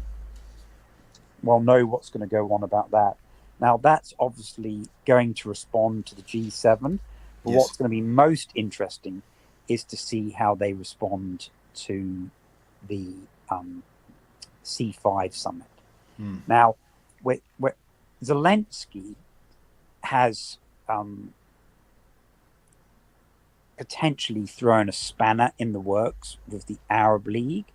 we'll know what's going to go on about that. Now, that's obviously going to respond to the G7. But what's going to be most interesting is to see how they respond to the C5 summit. Now, Zelensky has potentially thrown a spanner in the works with the Arab League.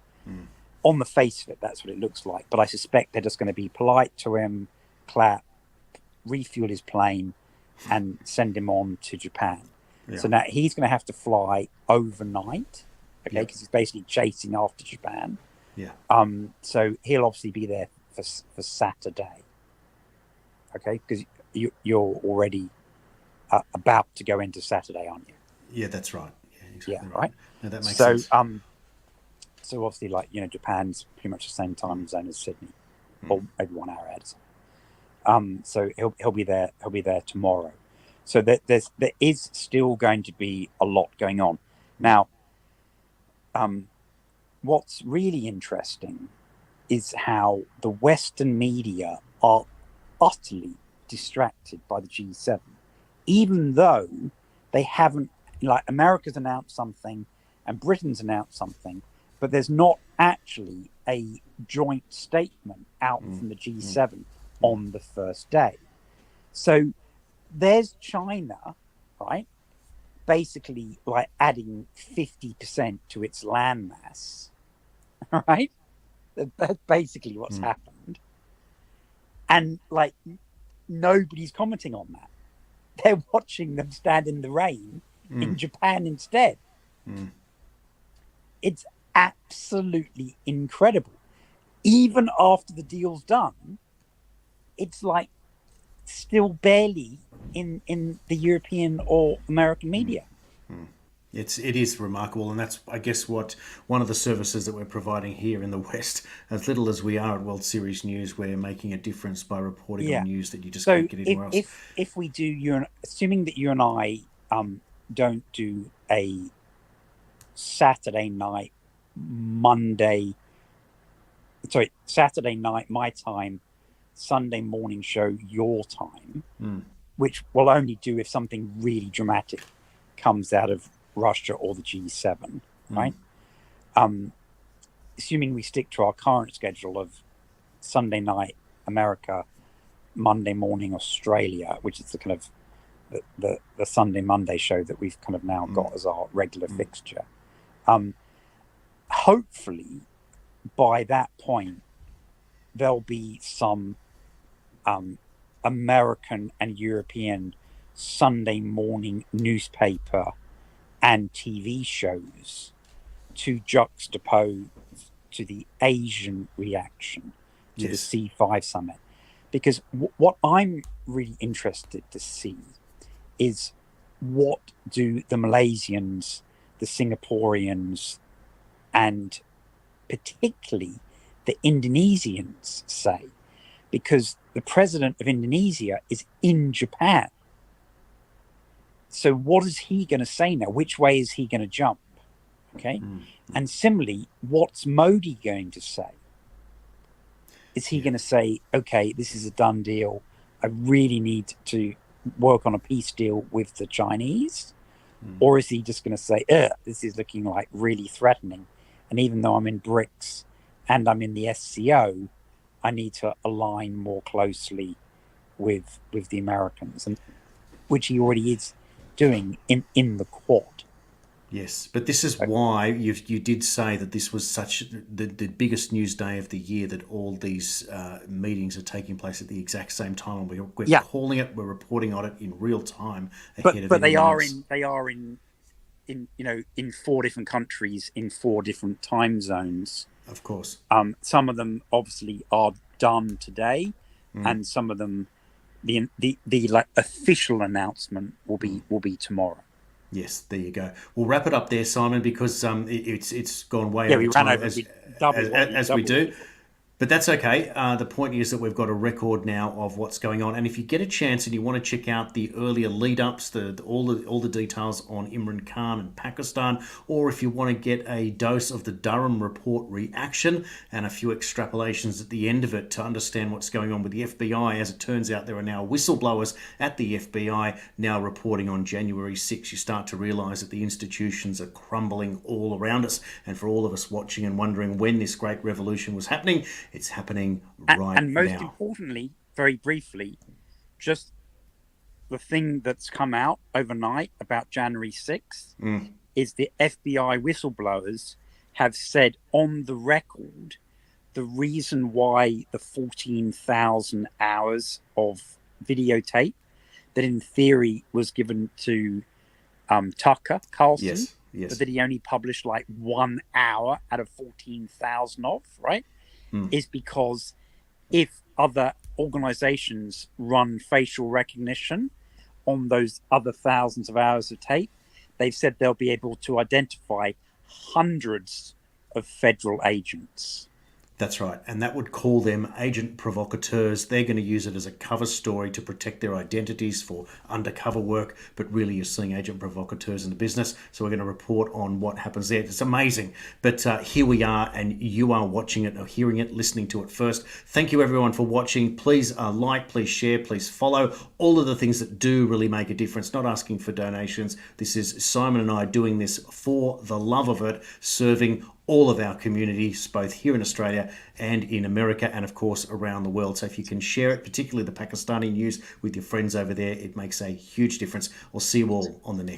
On the face of it, that's what it looks like. But I suspect they're just going to be polite to him, clap, refuel his plane, and send him on to Japan. So now he's going to have to fly overnight, because he's basically chasing after Japan. So he'll obviously be there for Saturday. Okay, because you're already about to go into Saturday, aren't you? Yeah, that's right. Yeah, exactly right. No, that makes sense. So obviously, Japan's pretty much the same time zone as Sydney, or maybe 1 hour ahead. So he'll be there. He'll be there tomorrow. So there is still going to be a lot going on. Now, what's really interesting is how the Western media are utterly distracted by the G7, even though they haven't. America's announced something, and Britain's announced something, but there's not actually a joint statement out from the G7 on the first day. So there's China, right? Basically, adding 50% to its landmass, right? That's basically what's happened. And, nobody's commenting on that. They're watching them stand in the rain in Japan instead. It's absolutely incredible. Even after the deal's done, it's still barely in the European or American media. It is remarkable, and that's, I guess, what one of the services that we're providing here in the West. As little as we are at World Series News, we're making a difference by reporting on news that you just can't get anywhere else. If we do, assuming that you and I don't do a Saturday night my time, Sunday morning show your time, which we'll only do if something really dramatic comes out of Russia or the G7, right? Assuming we stick to our current schedule of Sunday night America, Monday morning Australia, which is the kind of the Sunday Monday show that we've kind of now got as our regular fixture. Hopefully, by that point, there'll be some American and European Sunday morning newspaper and TV shows to juxtapose to the Asian reaction to the C5 summit. Because what I'm really interested to see is what do the Malaysians, the Singaporeans, and particularly the Indonesians say, because the president of Indonesia is in Japan. So what is he going to say now? Which way is he going to jump? Okay. And similarly, what's Modi going to say? Is he going to say, okay, this is a done deal. I really need to work on a peace deal with the Chinese? Or is he just going to say, this is looking like really threatening. And even though I'm in BRICS and I'm in the SCO, I need to align more closely with the Americans, and which he already is doing in the Quad. Yes, but this is why you did say that this was such the biggest news day of the year, that all these meetings are taking place at the exact same time, and we're calling it, we're reporting on it in real time ahead of. But they are in four different countries in four different time zones. Of course. Some of them obviously are done today, and some of them, the like official announcement will be tomorrow. Yes, there you go. We'll wrap it up there, Simon, because it's gone way over we time, ran over as we do. But that's okay. The point is that we've got a record now of what's going on. And if you get a chance and you want to check out the earlier lead-ups, all the details on Imran Khan and Pakistan, or if you want to get a dose of the Durham report reaction and a few extrapolations at the end of it to understand what's going on with the FBI, as it turns out there are now whistleblowers at the FBI now reporting on January 6th. You start to realise that the institutions are crumbling all around us. And for all of us watching and wondering when this great revolution was happening, it's happening right now. And most importantly, very briefly, just the thing that's come out overnight about January 6th is the FBI whistleblowers have said on the record the reason why the 14,000 hours of videotape that in theory was given to Tucker Carlson, but that he only published like 1 hour out of 14,000 of, right? Is because if other organizations run facial recognition on those other thousands of hours of tape, they've said they'll be able to identify hundreds of federal agents. That's right. And that would call them agent provocateurs. They're going to use it as a cover story to protect their identities for undercover work. But really, you're seeing agent provocateurs in the business. So we're going to report on what happens there. It's amazing. But here we are, and you are watching it or hearing it, listening to it first. Thank you, everyone, for watching. Please like, please share, please follow. All of the things that do really make a difference. Not asking for donations. This is Simon and I doing this for the love of it, serving all of our communities, both here in Australia and in America, and of course around the world. So if you can share it, particularly the Pakistani news, with your friends over there, it makes a huge difference. We'll see you all on the next